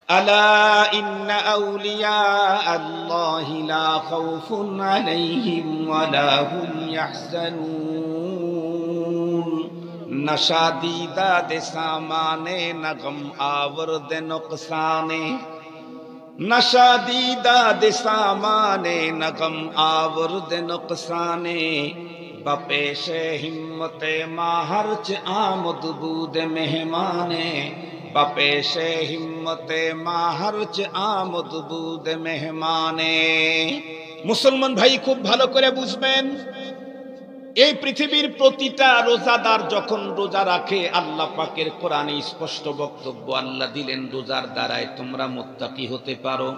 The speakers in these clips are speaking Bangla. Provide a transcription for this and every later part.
আলা ইন্না আউলিয়া আল্লাহি লা খাউফুন আলাইহিম ওয়া লা হুম ইয়াহজানুন। নশা দীদা দে সামানে নগম আওরদ নুকসানে, नशा दीदा दे सामाने नगम आवर्द नुकसाने, बपेशे हिम्मते माहरच आमद बूद मेहमाने, बपेशे हिम्मते माहरच आमद बूद मेहमाने। मुसलमान भाई खूब भालो करे बुझबेन, এই পৃথিবীর প্রতিটা রোজাদার যখন রোজা রাখে, আল্লাহ পাকের কোরআনে স্পষ্ট বক্তব্য আল্লাহ দিলেন, রোজার দ্বারায় তোমরা মুত্তাকি হতে পারো।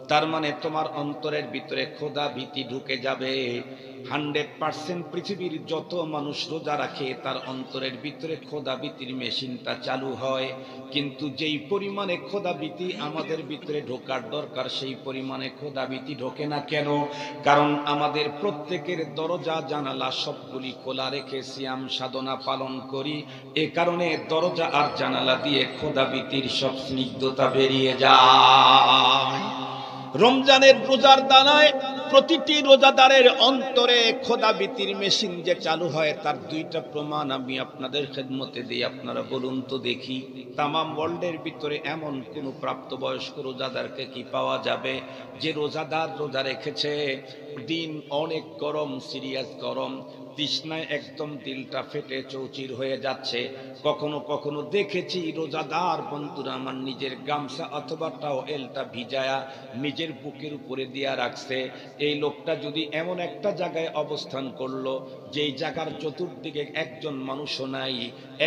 তার মানে তোমার অন্তরের ভিতরে খোদা ভীতি ঢুকে যাবে। 100% পৃথিবীর যত মানুষ রোজা রাখে তার অন্তরের ভিতরে খোদা ভীতির মেশিনটা চালু হয়, কিন্তু যেই পরিমাণে খোদা ভীতি আমাদের ভিতরে ঢোকার দরকার সেই পরিমাণে খোদা ভীতি ঢোকে না। কেন? কারণ আমাদের প্রত্যেকের দরজা জানালা সবগুলি খোলা রেখে সিয়াম সাধনা পালন করি, এ কারণে দরজা আর জানালা দিয়ে খোদা ভীতির সব স্নিগ্ধতা বেরিয়ে যায়। রমজানের রোজার দানায় প্রতিটি রোজাদারের অন্তরে খোদা ভীতির মেশিন যে চালু হয় তার দুইটা প্রমাণ আমি আপনাদের খেদমতে দিই। আপনারা বলুন তো দেখি, তামাম ওয়ার্ল্ডের ভিতরে এমন কোন প্রাপ্তবয়স্ক রোজাদারকে কি পাওয়া যাবে যে রোজাদার রোজা রেখেছে, দিন অনেক গরম, সিরিয়াস গরম, তৃষ্ণায় একদম দিলটা ফেটে চৌচির হয়ে যাচ্ছে। কখনো কখনো দেখেছি রোজাদার বন্ধুরা আমার নিজের গামছা অথবা টাওয়েলটা ভিজায়া নিজের বুকের উপরে দিয়া রাখছে। এই লোকটা যদি এমন একটা জায়গায় অবস্থান করলো যেই জায়গার চতুর্দিকে একজন মানুষও নাই,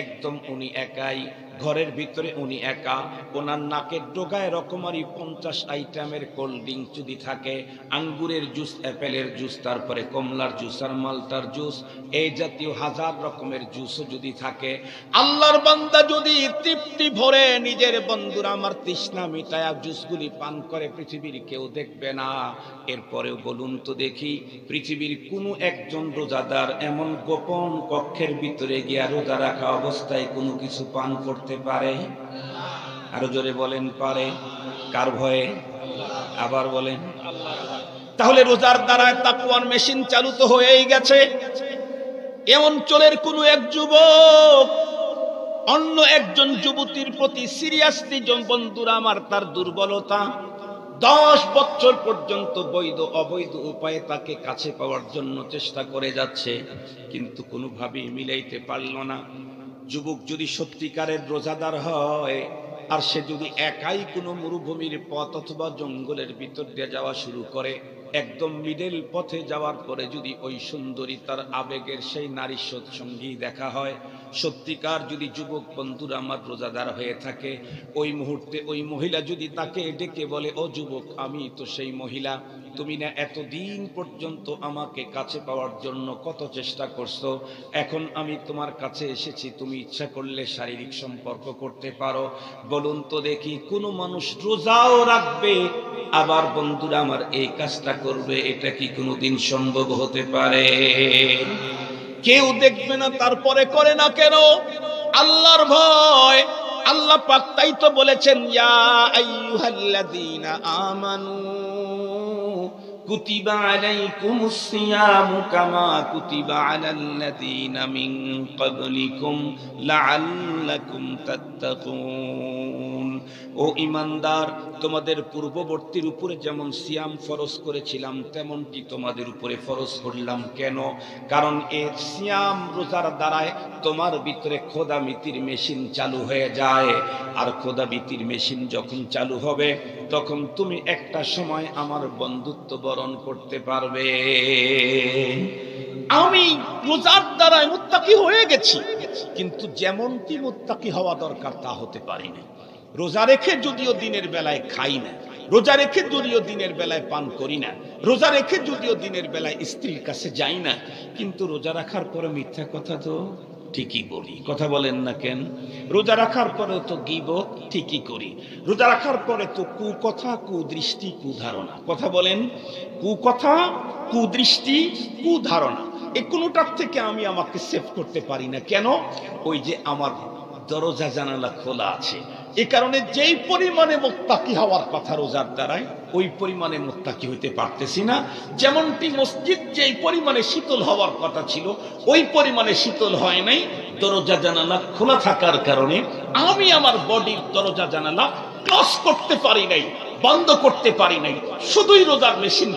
একদম উনি একাই, ঘরের ভিতরে উনি একা, ওনার নাকের ডোগায় রকমারি 50 আইটেমের কোল্ড ড্রিঙ্ক যদি থাকে, আঙ্গুরের জুস, অ্যাপেলের জুস, তারপরে কমলার জুস আর মালটার জুস, এই জাতীয় 1000 রকমের জুসও যদি থাকে, আল্লাহর বান্দা যদি তৃপ্তি ভরে নিজের বন্ধুরা আমার তৃষ্ণা মিটায়া জুসগুলি পান করে, পৃথিবীর কেউ দেখবে না। এরপরেও বলুন তো দেখি, পৃথিবীর কোনো একজন রোজাদার এমন গোপন কক্ষের ভিতরে গিয়া রোজা রাখা অবস্থায় কোনো কিছু পান করতে পারে? আরো জোরে বলেন, পারে? কার ভয়ে? আবার বলেন। তাহলে রোজার দ্বারায় তাকওয়ার মেশিন চালু তো হয়েই গেছে। এ অঞ্চলের কোন এক যুবক অন্য একজন যুবতীর প্রতি সিরিয়াসলি, বন্ধুরা আমার, তার দুর্বলতা 10 বছর পর্যন্ত বৈধ অবৈধ উপায়ে তাকে কাছে পাওয়ার জন্য চেষ্টা করে যাচ্ছে, কিন্তু কোনোভাবেই মিলাইতে পারল না। যুবক যদি সত্যিকারের রোজাদার হয় আর সে যদি একাই কোনো মরুভূমির পথ অথবা জঙ্গলের ভিতর দিয়ে যাওয়া শুরু করে, একদম মিডল পথে যাওয়ার পরে যদি ওই সুন্দরী তার আবেগের সেই নারী সঙ্গী দেখা হয়, সত্যিকার যদি যুবক বন্ধুরা আমার রোজাদার হয়ে থাকে, ওই মুহূর্তে ওই মহিলা যদি তাকে ডেকে বলে, ও যুবক, আমি তো সেই মহিলা, তুমি না এতদিন পর্যন্ত আমাকে কাছে পাওয়ার জন্য কত চেষ্টা করছো, এখন আমি তোমার কাছে এসেছি, তুমি ইচ্ছা করলে শারীরিক সম্পর্ক করতে পারো। বলুন তো দেখি, কোন মানুষ রোজাও রাখবে আবার বন্ধুরা আমার এই কাজটা করবে? এটা কি কোনোদিন সম্ভব হতে পারে? কেউ দেখবে না তারপরে করে না কেন? আল্লাহর ভয়। আল্লাহ পাক তাই তো বলেছেন, ইয়া আইয়ুহাল্লাযীনা আমানু কুতিবা আলাইকুমুস সিয়ামু কামা কুতিবা আলাল্লাযীনা মিন ক্বাবলিকুম লাআল্লাকুম তাত্তাকুন। ও ঈমানদার, তোমাদের পূর্ববর্তীর উপরে যেমন সিয়াম ফরজ করেছিলাম তেমনটি তোমাদের উপরে ফরজ করলাম। কেন? কারণ এই সিয়াম রোজার দ্বারায় তোমার ভিতরে খোদামিতির মেশিন চালু হয়ে যায়, আর খোদামিতির মেশিন যখন চালু হবে তখন তুমি একটা সময় আমার বন্ধুত্ব বরণ করতে পারবে। আমি রোজার দ্বারায় মুত্তাকি হয়ে গেছি, কিন্তু যেমনটি মুত্তাকি হওয়া দরকার তা হতে পারি না। রোজা রেখে যদিও দিনের বেলায় খাই না, রোজা রেখে যদিও দিনের বেলায় পান করি না, রোজা রেখে যদিও দিনের বেলায় স্ত্রীর কাছে যাই না, কিন্তু রোজা রাখার পরে মিথ্যা কথা তো ঠিকই বলি। কথা বলেন না কেন? রোজা রাখার পরে তো গীবত ঠিকই করি, রোজা রাখার পরে তো কুকথা, কুদৃষ্টি, কুধারণা। কথা বলেন, কুকথা, কুদৃষ্টি, কুধারণা, এই কোনোটার থেকে আমি আমাকে সেভ করতে পারি না। কেন? ওই যে আমার দরজা জানালা খোলা আছে, এই কারণে যেই পরিমাণে মুত্তাকি হওয়ার কথা রোজার দ্বারাই ওই পরিমাণে মুত্তাকি হইতে পারতেছি না। যেমনটি মসজিদ যেই পরিমাণে শীতল হওয়ার কথা ছিল ওই পরিমাণে শীতল হয় নাই, দরজা জানালা খোলা থাকার কারণে আমি আমার বডির দরজা জানালা ক্লোজ করতে পারি নাই, বন্ধ করতে পারি নাই। শুধুই রোজার মেশিন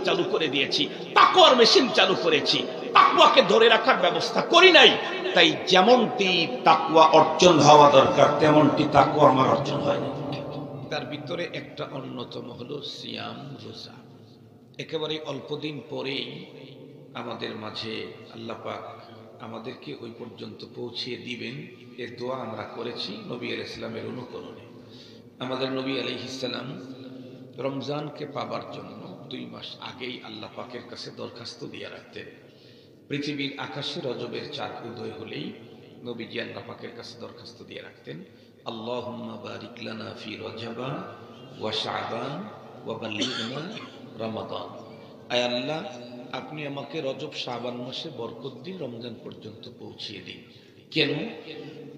চালু করে দিয়েছি, তাকওয়ার মেশিন চালু করেছি, তাকওয়াকে ধরে রাখার ব্যবস্থা করি নাই। তাই যেমনটি তাকওয়া অর্জন হওয়া দরকার তেমনটি তাকওয়া আমার অর্জন হয়নি। তার ভিতরে একটা অন্যতম হলো সিয়াম, রোজা। একেবারে অল্প দিন পরেই আমাদের মাঝে আল্লাহ পাক আমাদেরকে ওই পর্যন্ত পৌঁছিয়ে দিবেন, এর দোয়া আমরা করেছি নবী আলাইহিস সালামের অনুকরণে। আমাদের নবী আলাইহিস সালাম রমজানকে পাবার জন্য 2 মাস আগেই আল্লাহ পাকের কাছে দরখাস্ত দিয়ে রাখতেন। পৃথিবীর আকাশে রজবের চাঁদ উদয় হলেই নবীজি আল্লাহ পাকের কাছে দরখাস্ত দিয়ে রাখতেন, আল্লাহুম্মা বারিক লানা ফি রজবা ওয়া শাবান ওয়া বাল্লিগনা রমাদান। আয় আল্লাহ, আপনি আমাকে রজব শাবান মাসে বরকত দিন, রমজান পর্যন্ত পৌঁছিয়ে দিন। কেন?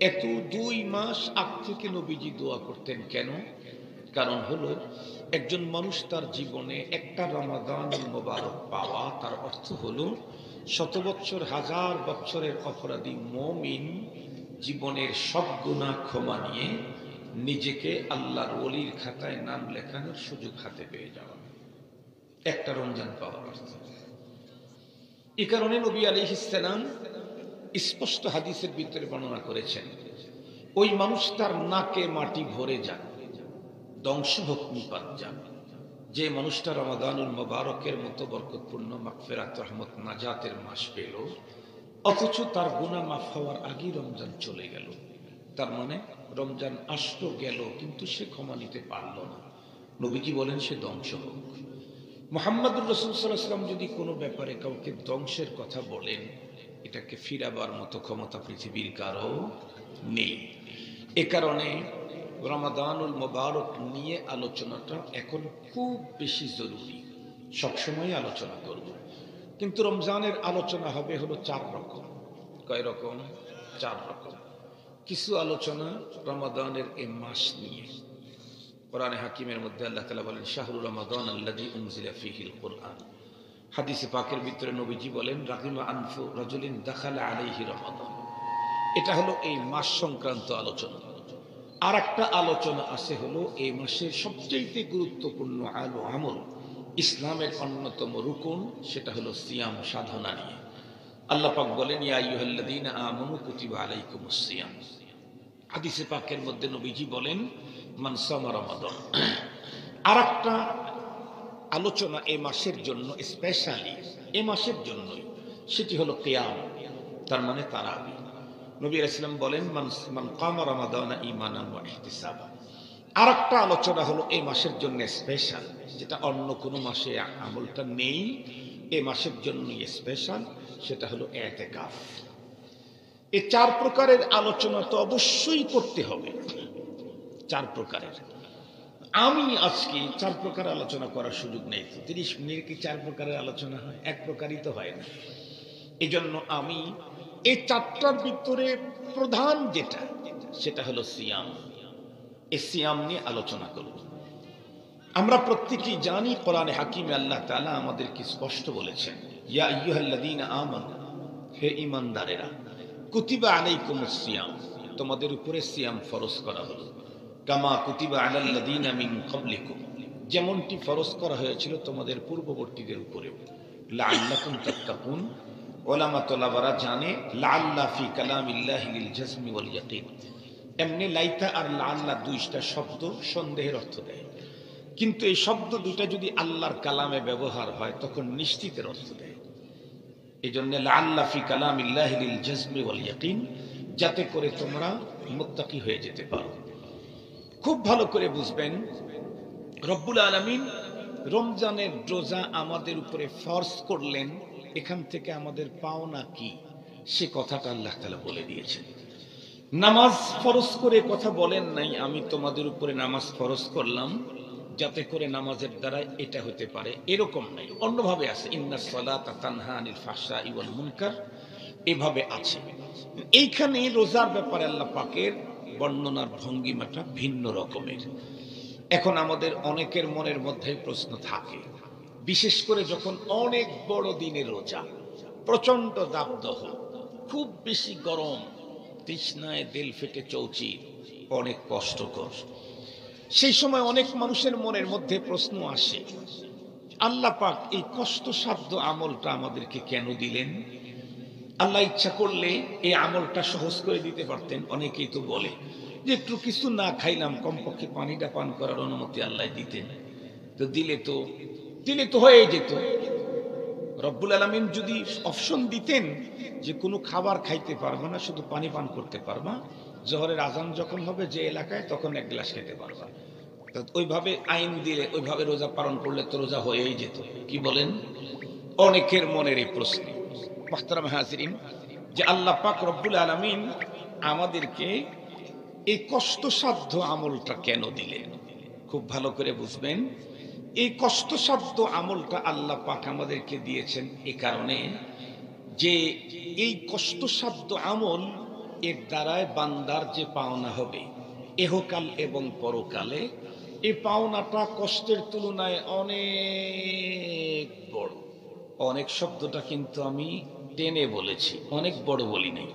এত 2 মাস আগ থেকে নবীজি দোয়া করতেন। কেন? কারণ হলো একজন মানুষ তার জীবনে একটা রমাদানুল মুবারক পাওয়া, তার অর্থ হলো 100 বছর 1000 বছরের অপরাধী মুমিন জীবনের সব গুনাহ ক্ষমা নিয়ে নিজেকে আল্লাহর ওলির খাতায় নাম লেখানোর সুযোগ হাতে পেয়ে যাওয়া, একটা রমজান পাওয়ার অর্থ। এই কারণে নবী আলাইহিস সালাম স্পষ্ট হাদিসের ভিতরে বর্ণনা করেছেন, ওই মানুষ তার নাকে মাটি ভরে যান, ধ্বংস হোক নিপাত যান, যে মানুষটা রমাদানুল মুবারকের মতো বরকতপূর্ণ মাগফিরাত, রহমত, নাজাতের মাস পেল, অথচ তার গুনাহ মাফ হওয়ার আগেই রমজান চলে গেল। তার মানে রমজান আসলো গেল কিন্তু সে ক্ষমা নিতে পারল না। নবীজি বলেন সে ধ্বংস হোক। মুহাম্মদুর রাসূল সাল্লাল্লাহু আলাইহি ওয়াসাল্লাম যদি কোনো ব্যাপারে কাউকে ধ্বংসের কথা বলেন, এটাকে ফিরাবার মতো ক্ষমতা পৃথিবীর কারো নেই। এ কারণে রমাদানুল মুবারক নিয়ে আলোচনাটা এখন খুব বেশি জরুরি। সবসময় আলোচনা করব, কিন্তু রমজানের আলোচনা হবে হলো 4 রকম। কয় রকম? 4 রকম। কিছু আলোচনা রমাদানের এই মাস নিয়ে। কোরআনে হাকিমের মধ্যে আল্লাহ তাআলা বলেন, শাহরু রমাদান আল্লাযী উনজিলা ফীহিল কুরআন। হাদিসে পাকের ভিতরে নবীজি বলেন, রাগিমা আনফু রাজুলিন দাখালা আলাইহি রমাদান। এটা হলো এই মাস সংক্রান্ত আলোচনা। আর একটা আলোচনা আছে হলো এই মাসের সবচেয়ে গুরুত্বপূর্ণ আমল, ইসলামের অন্যতম রুকন, সেটা হলো সিয়াম, সাধনা নিয়ে। আল্লাহ পাক বলেন, ইয়া আইয়ুহাল্লাযীনা আমানু কুতিবা আলাইকুমুস সিয়াম। হাদিসে পাকের মধ্যে নবীজি বলেন, মান সামা রমাদান। আর একটা আলোচনা এই মাসের জন্য, স্পেশালি এই মাসের জন্যই, সেটি হলো কিয়াম, তার মানে তারাবি। নবী আলাইহিস সালাম বলেন, মান কামা রমাদান ঈমানান ওয়া ইহতিসাবা। আর একটা আলোচনা হলো এই মাসের জন্য স্পেশাল, যেটা অন্য কোনো মাসে আমলটা নেই, এই মাসের জন্যই স্পেশাল, সেটা হলো ইতিকাফ। এই 4 প্রকারের আলোচনা তো অবশ্যই করতে হবে, 4 প্রকারের। আমি আজকে 4 প্রকার আলোচনা করার সুযোগ নেই। 30 মিনিট কি 4 প্রকারের আলোচনা হয়? এক প্রকারই তো হয় না। এই জন্য আমি এই 4টার ভিতরে প্রধান যেটা, সেটা হলো সিয়াম। এই সিয়াম নিয়ে আলোচনা করব। আমরা প্রত্যেকেই জানি কোরআনে হাকিমে আল্লাহ তাআলা আমাদেরকে স্পষ্ট বলেছেন, ইয়া আইয়ুহাল্লাযীনা আমানু, হে ঈমানদারেরা, কুতিবা আলাইকুমুস সিয়াম, তোমাদের উপরে সিয়াম ফরজ করা হলো, কামা কুতিবা আলাল্লাযীনা মিন ক্বাবলিকুম, যেমনটি ফরজ করা হয়েছিল তোমাদের পূর্ববর্তীদের উপরেও, লাআল্লাকুম তাত্তাকুন। উলামা তোলাবারা জানে লাআল্লা ফি কালামিল্লাহি লিল জাজমি ওয়াল ইয়াকিন। এমনি লাইতা আর লাআল্লা 2টা শব্দ সন্দেহের অর্থ দেয়, কিন্তু এই শব্দ 2টা যদি আল্লাহর কালামে ব্যবহার হয় তখন নিশ্চিতের অর্থ দেয়। এই জন্য লাআল্লা ফি কালামিল্লাহি লিল জাজমি ওয়াল ইয়াকিন, যাতে করে তোমরা মুত্তাকি হয়ে যেতে পারো। খুব ভালো করে বুঝবেন, রব্বুল আলামিন রমজানের রোজা আমাদের উপরে ফরজ করলেন, এখান থেকে আমাদের পাওনা কি সে কথাটা আল্লাহ তাআলা বলে দিয়েছেন। নামাজ ফরজ করে কথা বলেন নাই, আমি তোমাদের উপরে নামাজ ফরজ করলাম যাতে করে নামাজের দ্বারা এটা হতে পারে, এরকম নাই। অন্যভাবে আছে, ইন্নাস সালাতা তানহা আনিল ফাহশাই ওয়াল মুনকার, এভাবে আছে। এইখানে রোজার ব্যাপারে আল্লাহ পাকের বর্ণনার ভঙ্গিমাটা ভিন্ন রকমের। এখন আমাদের অনেকের মনের মধ্যে প্রশ্ন থাকে, বিশেষ করে যখন অনেক বড় দিনের রোজা, প্রচন্ড দাবদাহ, খুব বেশি গরম, তৃষ্ণায় দিল ফেটে চৌচির, অনেক কষ্টকর। সেই সময় অনেক মানুষের মনের মধ্যে প্রশ্ন আসে, আল্লাহ পাক এই কষ্টসাধ্য আমলটা আমাদেরকে কেন দিলেন? আল্লাহ ইচ্ছা করলে এই আমলটা সহজ করে দিতে পারতেন। অনেকেই তো বলে যে একটু কিছু না খাইলাম, কমপক্ষে পানিটা পান করার অনুমতি আল্লাহ দিতেন, তো দিলে তো হয়ে যেত। রব্বুল আলামিন যদি অপশন দিতেন যে কোনো খাবার খাইতে পারবা না, শুধু পানি পান করতে পারবা, জোহরের আজান যখন হবে যে এলাকায়, তখন এক গ্লাস খেতে পারবা, ওইভাবে আইন দিলে, ওইভাবে রোজা পালন করলে তো রোজা হয়েই যেত। কি বলেন? অনেকের মনের এই প্রশ্ন। মুহতারাম হাজিরিন, যে আল্লাহ পাক রব্বুল আলামিন আমাদেরকে এই কষ্টসাধ্য আমলটা কেন দিলেন, খুব ভালো করে বুঝবেন। এই কষ্টসাধ্য আমলটা আল্লাহ পাক আমাদেরকে দিয়েছেন এ কারণে যে এই কষ্টসাধ্য আমল এর দ্বারায় বান্দার যে পাওনা হবে এহকাল এবং পরকালে, এই পাওনাটা কষ্টের তুলনায় অনেক বড়। অনেক শব্দটা কিন্তু আমি টেনে বলেছি, অনেক বড় বলি নাই,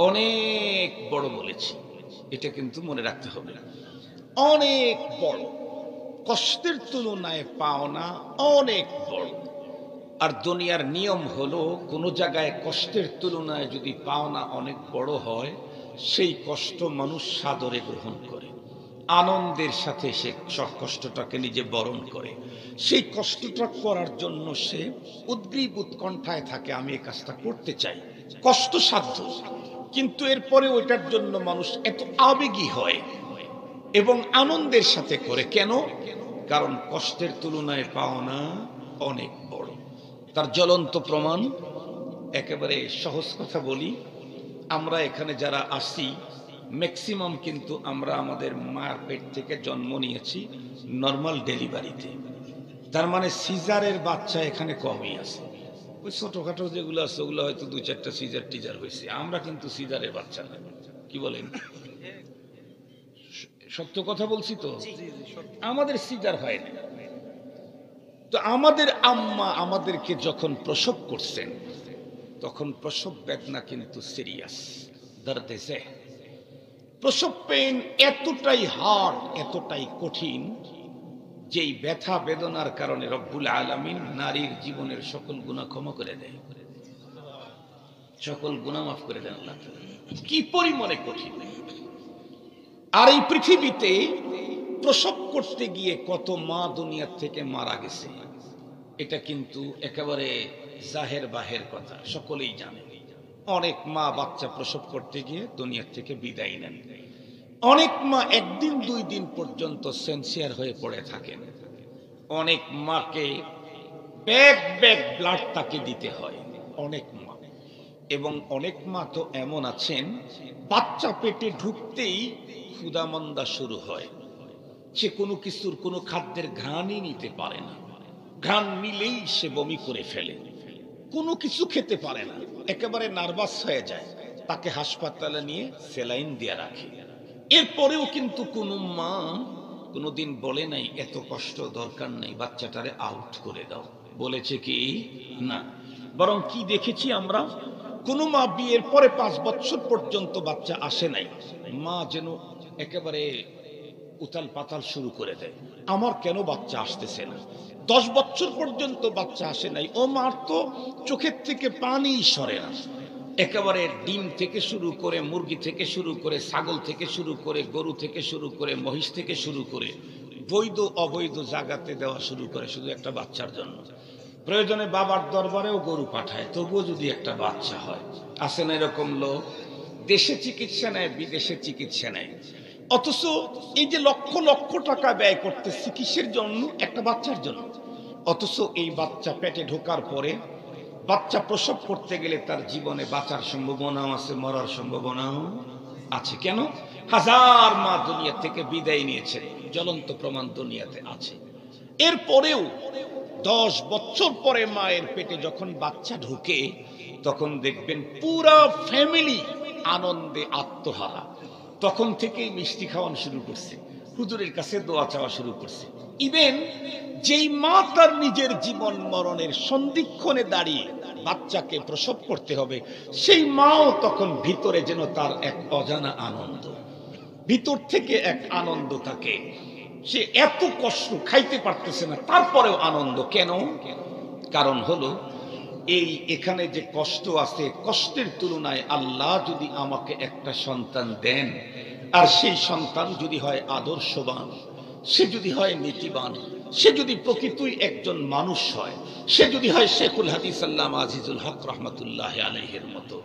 অনেক বড় বলেছি, এটা কিন্তু মনে রাখতে হবে। অনেক বড়, কষ্টের তুলনায় পাওনা অনেক বড়। আর দুনিয়ার নিয়ম হলো, কোনো জায়গায় কষ্টের তুলনায় যদি পাওনা অনেক বড় হয়, সেই কষ্ট মানুষ সাদরে গ্রহণ করে, আনন্দের সাথে সে সব কষ্টটাকে নিজে বরণ করে। সেই কষ্টটা করার জন্য সে উদ্গ্রীব উৎকণ্ঠায় থাকে, আমি এই কাজটা করতে চাই, কষ্টসাধ্য, কিন্তু এরপরে ওইটার জন্য মানুষ এত আবেগী হয় এবং আনন্দের সাথে করে। কেন? কারণ কষ্টের তুলনায় পাওনা অনেক বড়। তার জ্বলন্ত প্রমাণ, একেবারে সহজ কথা বলি, আমরা এখানে যারা আসি ম্যাক্সিমাম কিন্তু আমরা আমাদের মার পেট থেকে জন্ম নিয়েছি নর্মাল ডেলিভারিতে। তার মানে সিজারের বাচ্চা এখানে কমই আছে। ওই ছোটখাটো যেগুলো আছে ওগুলো হয়তো 2-4টা সিজার টিজার হয়েছে, আমরা কিন্তু সিজারের বাচ্চা না। কি বলেন? সত্য কথা বলছি তো, আমাদের সিজার হয় না। তো আমাদের আম্মা আমাদেরকে যখন প্রসব করছেন, তখন প্রসব বেদনা কিন্তু সিরিয়াস, দর্দে জে। প্রসব পেইন এতটাই হার্ড, এতটাই কঠিন, যেই ব্যথা বেদনার কারণে রব্বুল আলামিন নারীর জীবনের সকল গুনাহ ক্ষমা করে দেয়, সকল গুনাহ মাফ করে দেন আল্লাহ। কি পরিমাণে কঠিন! আর এই পৃথিবীতে প্রসব করতে গিয়ে কত মা দুনিয়ার থেকে মারা গেছে, এটা কিন্তু একেবারে জাহের বাহের কথা, সকলেই জানে। অনেক মা বাচ্চা প্রসব করতে গিয়ে দুনিয়ার থেকে বিদায় নেন। অনেক মা 1 দিন 2 দিন পর্যন্ত সেন্সিয়ার হয়ে পড়ে থাকেন। অনেক মাকে ব্যাগ ব্যাগ ব্লাড তাকে দিতে হয়, অনেক মা। এবং অনেক মা তো এমন আছেন, বাচ্চা পেটে ঢুকতেই ক্ষুধামন্দা শুরু হয়, সে কোনো কিছুর, কোনো খাদ্যের ঘ্রাণই নিতে পারে না, ঘ্রাণ নিলেই সে বমি করে ফেলে, কোনো কিছু খেতে পারে না, একেবারে নার্ভাস হয়ে যায়, তাকে হাসপাতালে নিয়ে স্যালাইন দিয়ে রাখে। এরপরেও কিন্তু কোনো মা কোনোদিন বলে নাই এত কষ্ট দরকার নেই, বাচ্চাটারে আউট করে দাও, বলেছে কি না? বরং কি দেখেছি আমরা, কোনো মা বিয়ের পরে 5 বছর পর্যন্ত বাচ্চা আসে নাই, মা যেন একেবারে উতাল পাতাল শুরু করে দেয়, আমার কেন বাচ্চা আসতেছে না। 10 বছর পর্যন্ত বাচ্চা আসে নাই, ও মার তো চোখের থেকে পানি সরে না, একেবারে ডিম থেকে শুরু করে, মুরগি থেকে শুরু করে, ছাগল থেকে শুরু করে, গরু থেকে শুরু করে, মহিষ থেকে শুরু করে, বৈধ অবৈধ জায়গাতে দেওয়া শুরু করে শুধু একটা বাচ্চার জন্য। প্রয়োজনে বাবার দরবারেও গরু পাঠায়, তবুও যদি একটা বাচ্চা হয়। আসে না এরকম লোক? দেশে চিকিৎসা নেয়, বিদেশে চিকিৎসা নেয়, অথচ এই যে লক্ষ লক্ষ টাকা ব্যয় করতেছে কিসের জন্য? একটা বাচ্চার জন্য। অথচ এই বাচ্চা পেটে ঢোকার পরে বাচ্চা প্রসব করতে গেলে তার জীবনে বাঁচার সম্ভাবনাও আছে, মরার সম্ভাবনাও আছে। কেন? 1000 মা দুনিয়া থেকে বিদায় নিয়েছে, জ্বলন্ত প্রমাণ দুনিয়াতে আছে। এরপরেও 10 বছর পরে মায়ের পেটে যখন বাচ্চা ঢোকে, তখন দেখবেন পুরা ফ্যামিলি আনন্দে আত্মহারা। তখন থেকেই মিষ্টি খাওয়ানো শুরু করছে, হুজুরের কাছে দোয়া চাওয়া শুরু করছে। ইভেন যেই মা তার নিজের জীবন মরণের সন্ধিক্ষণে দাঁড়িয়ে বাচ্চাকে প্রসব করতে হবে, সেই মাও তখন ভিতরে যেন তার এক অজানা আনন্দ, ভিতর থেকে এক আনন্দ থাকে। সে এত কষ্ট, খাইতে পারতেছে না, তারপরেও আনন্দ। কেন? কারণ হলো এই এখানে যে কষ্ট আছে, কষ্টের তুলনায় আল্লাহ যদি আমাকে একটা সন্তান দেন, আর সেই সন্তান যদি হয় আদর্শবান, সে যদি হয় নীতিবান, সে যদি প্রকৃতই একজন মানুষ হয়, সে যদি হয় শেখুল হাদিস আল্লামা আজিজুল হক রহমতুল্লাহ আলাইহির মতো,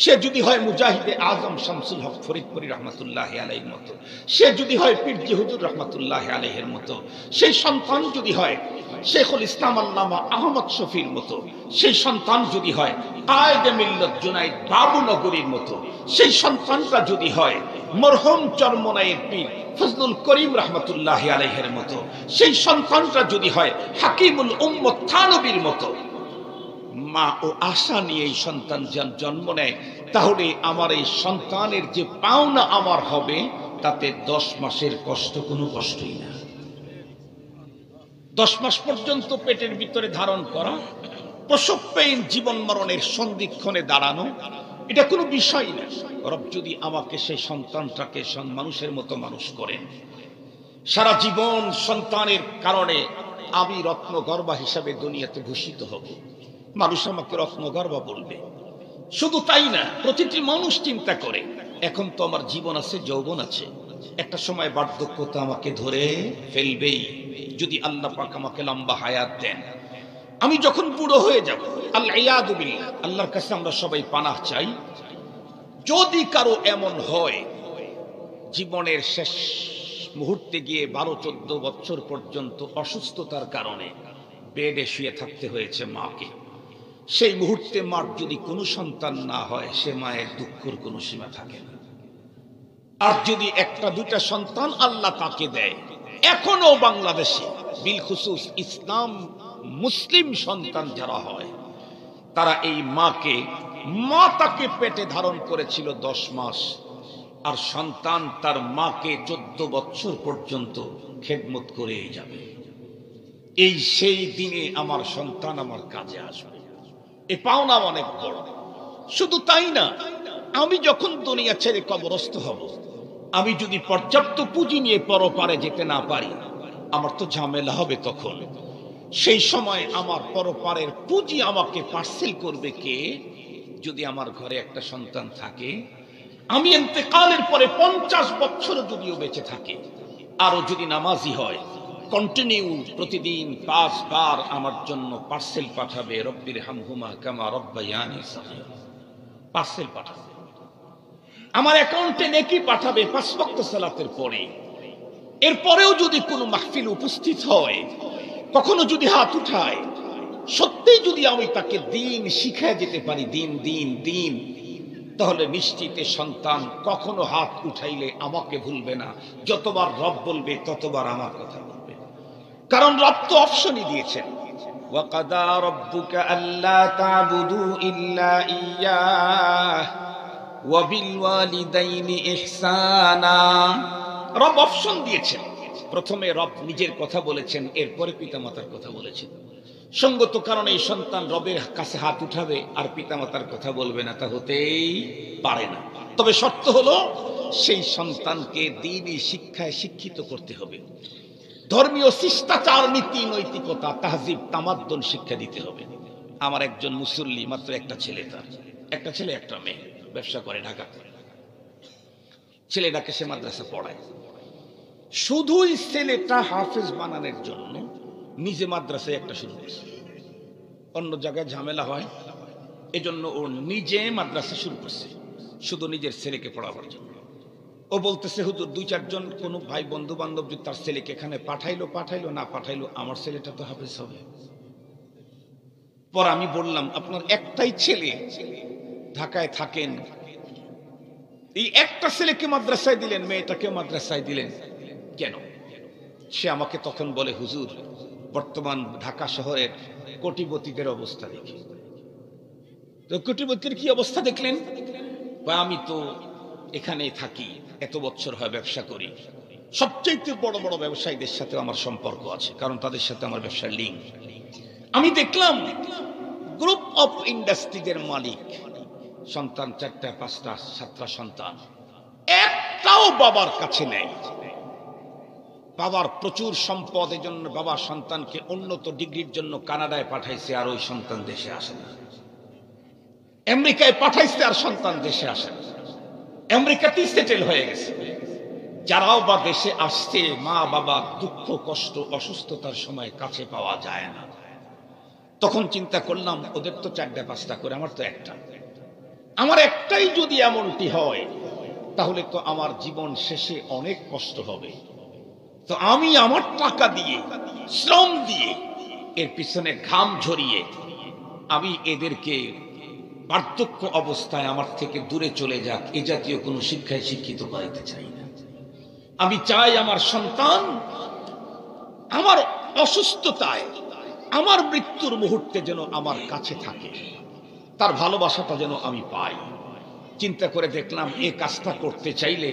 সে যদি হয় মুজাহিদে আজম শামসুল হক ফরিদপুরি রহমতুল্লাহ আলাইহির মতো, সে যদি হয় পীরজি হুজুর রহমতুল্লাহ আলাইহির মতো, সেই সন্তান যদি হয় শেখুল ইসলাম আল্লামা আহমদ শফির মতো, সেই সন্তান যদি হয় কায়েদে মিল্লাত জুনাইদ বাবুনগরীর মতো, সেই সন্তানটা যদি হয় মরহুম চরমনাইয়ের পীর ফজলুল করিম রহমতুল্লাহ আলাইহির মতো, সেই সন্তানটা যদি হয় হাকিমুল উম্মত থানবীর মতো, মা ও আশা নিয়ে এই সন্তান জন্ম নেয়, তাহলে আমার এই সন্তানের যে পাওনা আমার হবে, তাতে 10 মাসের কষ্ট কোনো কষ্টই না। 10 মাস পর্যন্ত পেটের ভিতরে ধারণ করা, প্রসব পেইন, জীবন মরণের সন্ধিক্ষণে দাঁড়ানো, এটা কোনো বিষয় না। রব যদি আমাকে সেই সন্তানটাকে মানুষের মতো মানুষ করেন, সারা জীবন সন্তানের কারণে আমি রত্নগর্ভা হিসাবে দুনিয়াতে ভূষিত হব, মানুষ আমাকে রত্নগর্ভা বলবে। শুধু তাই না, প্রতিটি মানুষ চিন্তা করে এখন তো আমার জীবন আছে, যৌবন আছে, একটা সময় বার্ধক্যতা আমাকে ধরে ফেলবেই। যদি আল্লাহ পাক আমাকে লম্বা হায়াত দেন, আমি যখন বুড়ো হয়ে যাব, আল্লাহ ইয়াদু বিল্লাহ, আল্লাহর কাছে আমরা সবাই পানাহ চাই, যদি কারো এমন হয় জীবনের শেষ মুহূর্তে গিয়ে 12-14 বছর পর্যন্ত অসুস্থতার কারণে বেডে শুয়ে থাকতে হয়েছে মাকে, সেই মুহূর্তে মার যদি কোনো সন্তান না হয়, সে মায়ের দুঃখের কোনো সীমা থাকে না। আর যদি 1-2টা সন্তান আল্লাহ তাকে দেয়, এখনো বাংলাদেশে বিলখুসুস ইসলাম মুসলিম সন্তান যারা হয়, তারা এই মাকে, মা তাকে পেটে ধারণ করেছিল 10 মাস, আর সন্তান তার মাকে 14 বছর পর্যন্ত খেদমত করেই যাবে। এই সেই দিনে আমার সন্তান আমার কাজে আসবে, এ পাওনা অনেক বড়। শুধু তাই না, আমি যখন দুনিয়া ছেড়ে কবরস্থ হব, আমি যদি পর্যাপ্ত পুঁজি নিয়ে পরপারে যেতে না পারি, আমার তো ঝামেলা হবে তখন। সেই সময় আমার পরপারের পুঁজি আমাকে পার্সেল করবে কে? যদি আমার ঘরে একটা সন্তান থাকে, আমি ইন্তেকালের পরে 50 বছর যদিও বেঁচে থাকে, আরো যদি নামাজি হয়, কন্টিনিউ প্রতিদিন 5 বার আমার জন্য পার্সেল পাঠাবে, রব্বির হামহুমা কামা রব্বায়ানি সগীরা, পার্সেল পাঠাবে। আমার অ্যাকাউন্টে নেকি পাঠাবে 5 ওয়াক্ত সালাতের পরে। এরপরেও যদি কোনো মাহফিল উপস্থিত হয়, কখনো যদি হাত উঠায়, সত্যি যদি আমি তাকে দিন শিখায় যেতে পারি, দিন দিন দিন, তাহলে নিশ্চিতে সন্তান কখনো হাত উঠাইলে আমাকে ভুলবে না। যতবার রব বলবে ততবার আমার কথা বলবে, কারণ রব তো অপশনই দিয়েছেন, ওয়াকাদা রাব্বুকা আল্লা তা'বুদু ইল্লা ইয়্যাহ ওয়া বিল ওয়ালিদাইনি ইহসানা। রব অপশন দিয়েছেন। প্রথমে রব নিজের কথা বলেছেন, এরপরে পিতামাতার কথা বলেছেন। সঙ্গত কারণে এই সন্তান রবের কাছে হাত উঠাবে আর পিতামাতার কথা বলবে না, তা হতেই পারে না। তবে শর্ত হলো সেই সন্তানকে দ্বীনি শিক্ষায় শিক্ষিত করতে হবে, ধর্মীয় শিষ্টাচার, নীতি নৈতিকতা, তাহজিব তামাদ্দুন শিক্ষা দিতে হবে। আমার একজন মুসল্লি, মাত্র একটা ছেলে, তার একটা ছেলে একটা মেয়ে, ব্যবসা করে ঢাকাতে। ছেলেটাকে সে মাদ্রাসা পড়ায়, শুধুই ছেলেটা হাফেজ বানানোর জন্য নিজে মাদ্রাসায় একটা শুরু করছে। অন্য জায়গায় ঝামেলা হয়, এজন্য ও নিজে মাদ্রাসা শুরু করছে, শুধু নিজের ছেলেকে পড়াবার জন্য। ও বলতেছে, হুজুর 2-4 জন কোনো ভাই বন্ধু বান্ধব যদি তার ছেলেকে এখানে পাঠাইলো না পাঠাইলো, আমার ছেলেটা তো হাফেজ হবে। পর আমি বললাম, আপনার একটাই ছেলে, ঢাকায় থাকেন, এই একটা ছেলেকে মাদ্রাসায় দিলেন, মেয়েটাকে মাদ্রাসায় দিলেন কেন? সে আমাকে তখন বলে, হুজুর বর্তমান ঢাকা শহরের কোটিপতিদের অবস্থা দেখি। তো কোটিপতির কি অবস্থা দেখলেন? আমি তো এখানে থাকি, এত বছর হয় ব্যবসা করি, সবচেয়ে বড় বড় ব্যবসায়ীদের সাথে আমার সম্পর্ক আছে, কারণ তাদের সাথে আমার ব্যবসার লিঙ্ক। আমি দেখলাম গ্রুপ অফ ইন্ডাস্ট্রিজের মালিক, সন্তান 4টা 5টা 7টা সন্তান, একটাও বাবার কাছে নেই। বাবার প্রচুর সম্পদ, এই জন্য বাবা সন্তানকে উন্নত ডিগ্রির জন্য কানাডায় পাঠাইছে, আর ওই সন্তান দেশে আসে না। আমেরিকায় পাঠাইছে, আর সন্তান দেশে আসে না। আমেরিকাতেই সেটেল হয়ে গেছে। যারাও বা দেশে আসছে, মা বাবা দুঃখ কষ্ট অসুস্থতার সময় কাছে পাওয়া যায় না। তখন চিন্তা করলাম, ওদের তো 4টা 5টা করে, আমার তো একটা। আমার একটাই যদি এমনটি হয়, তাহলে তো আমার জীবন শেষে অনেক কষ্ট হবে। তো আমি আমার টাকা দিয়ে, শ্রম দিয়ে, এর পিছনে ঘাম ঝরিয়ে আমি এদেরকে বার্ধক্য অবস্থায় আমার থেকে দূরে চলে যাক, এ জাতীয় কোনো শিক্ষায় শিক্ষিত করাইতে চাই না। আমি চাই আমার সন্তান আমার অসুস্থতায়, আমার মৃত্যুর মুহূর্তে যেন আমার কাছে থাকে, তার ভালোবাসাটা যেন আমি পাই। চিন্তা করে দেখলাম, এই কাজটা করতে চাইলে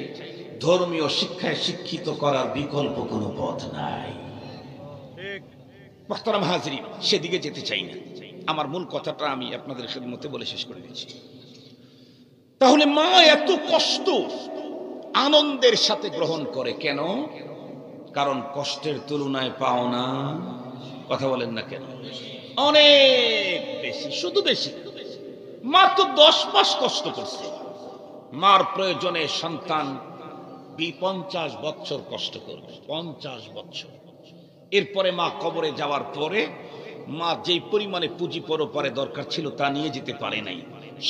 ধর্মীয় শিক্ষায় শিক্ষিত করার বিকল্প কোনো পথ নাই। মুহতারাম হাজরিন, সেদিকে যেতে চাই না। আমার মূল কথাটা আমি আপনাদের মতে বলে শেষ করে দিচ্ছি। তাহলে মা এত কষ্ট আনন্দের সাথে গ্রহণ করে কেন? কারণ কষ্টের তুলনায় পাওনা, কথা বলেন না কেন, অনেক বেশি। শুধু বেশি, মা তো 10 মাস কষ্ট করছে। মার প্রয়োজনে সন্তান 50 বছর কষ্ট করবে, 50 বছর। এরপরে মা কবরে যাওয়ার পরে মা যেই পরিমাণে পুঁজি পরপারে দরকার ছিল তা নিয়ে যেতে পারে নাই,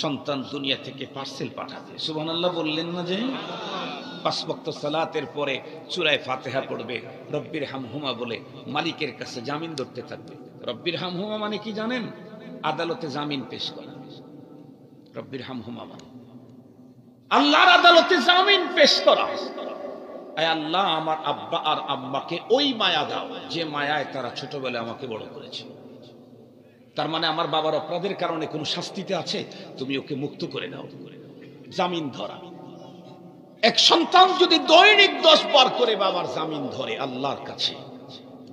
সন্তান দুনিয়া থেকে পার্সেল পাঠাবে। সুবহানাল্লাহ বললেন না? যে 5 ওয়াক্ত সালাতের পরে সূরা ফাতিহা পড়বে, রব্বির হামহুমা বলে মালিকের কাছে জামিন ধরতে থাকবে। রব্বির হামহুমা মানে কি জানেন? আদালতে জামিন পেশ করা। রব্বির হামহুমা মানে আল্লাহর আদালতে জামিন পেশ করা। আয় আল্লাহ, আমার আব্বা আর আম্মাকে ওই মায়া দাও যে মায়ায় তারা ছোটবেলায় আমাকে বড় করেছে। তার মানে আমার বাবার অপরাধের কারণে কোনো শাস্তিতে আছে, তুমি ওকে মুক্ত করে দাও। জামিন ধরা। এক সন্তান যদি দৈনিক 10 বার করে বাবার জামিন ধরে আল্লাহর কাছে,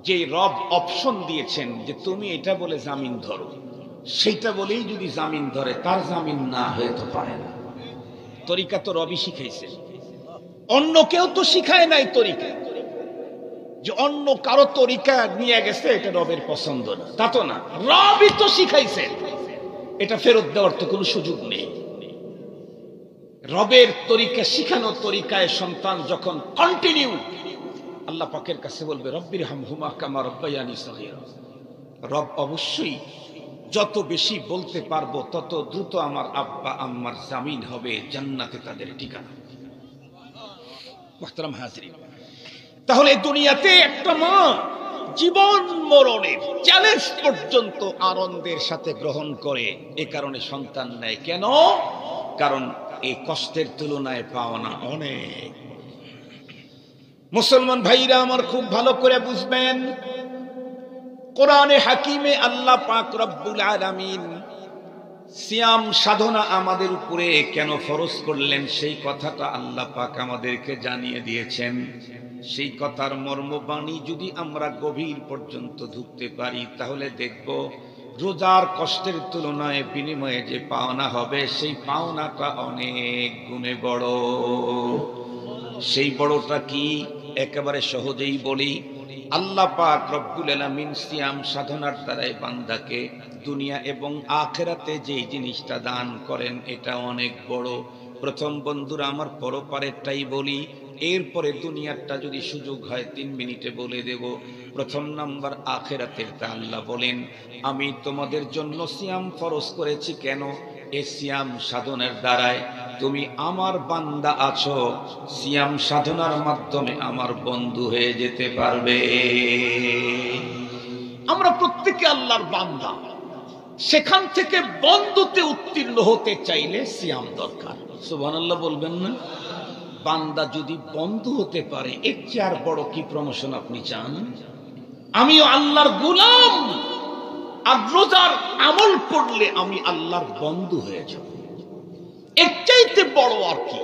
যে রব অপশন দিয়েছেন যে তুমি এটা বলে জামিন ধরো, সেইটা বলেই যদি জামিন ধরে, তার জামিন না হয়ে তো পারে না। তরিকা তো রবই শিখাইছে, অন্য কেউ তো শিখায় নাই তরিকা। যে অন্য কারো তরিকা নিয়ে গেছে এটা রবের পছন্দ না, তা তো না, রবই তো শিখাইছেন। এটা ফেরত দেওয়ার তো কোনো সুযোগ নেই। রবের তরিকা, শিখানো তরিকায় সন্তান যখন কন্টিনিউ, আল্লাহ পাকের কাছে বলবে রব্বির হামহুমা কামা রাব্বায়ানি সগীরা। রব অবশ্যই যত বেশি বলতে পারবো তত দ্রুত আমার আব্বা আম্মার জামিন হবে, জান্নাতে তাদের ঠিকানা। মুহতারাম হাজরিন, তাহলে দুনিয়াতে একটা মা জীবন মরণের চ্যালেঞ্জ পর্যন্ত আনন্দের সাথে গ্রহণ করে, এ কারণে সন্তান নেয়। কেন? কারণ এই কষ্টের তুলনায় পাওনা অনেক। মুসলমান ভাইরা আমার খুব ভালো করে বুঝবেন, কোরআনে হাকিমে আল্লাহ পাক রব্বুল আলামিন সিয়াম সাধনা আমাদের উপরে কেন ফরজ করলেন সেই কথাটা আল্লাহ পাক আমাদেরকে জানিয়ে দিয়েছেন। সেই কথার মর্মবাণী যদি আমরা গভীর পর্যন্ত ঢুকতে পারি, তাহলে দেখব রোজার কষ্টের তুলনায় বিনিময়ে যে পাওনা হবে, সেই পাওনাটা অনেক গুণে বড়। সেই বড়টা কি? একেবারে সহজেই বলি, আল্লাহ পাক রব্বুল আলামিন সিয়াম সাধনার দ্বারাই বান্দাকে দুনিয়া এবং আখিরাতে যে জিনিসটা দান করেন এটা অনেক বড়। প্রথম বন্ধুরা আমার পরপারেরটাই বলি, এরপরে দুনিয়ারটা যদি সুযোগ হয় 3 মিনিটে বলে দেব। প্রথম নাম্বার আখিরাতের। তা আল্লাহ বলেন, আমি তোমাদের জন্য সিয়াম ফরজ করেছি। কেন? এই সিয়াম সাধনার দ্বারায় তুমি আমার বান্দা আছো, সিয়াম সাধনার মাধ্যমে আমার বন্ধু হয়ে যেতে পারবে। আমরা প্রত্যেকে আল্লাহর বান্দা, সেখান থেকে বন্ধুতে উত্তীর্ণ হতে চাইলে সিয়াম দরকার। সুবহানাল্লাহ বলবেন না? বান্দা যদি বন্ধু হতে পারে, এর চেয়ে আর বড় কি প্রমোশন আপনি চান? আমিও আল্লাহর গোলাম, আর রোজার আমল করলে আমি আল্লাহর বন্ধু হয়ে যাব, এর চাইতে বড় আর কি?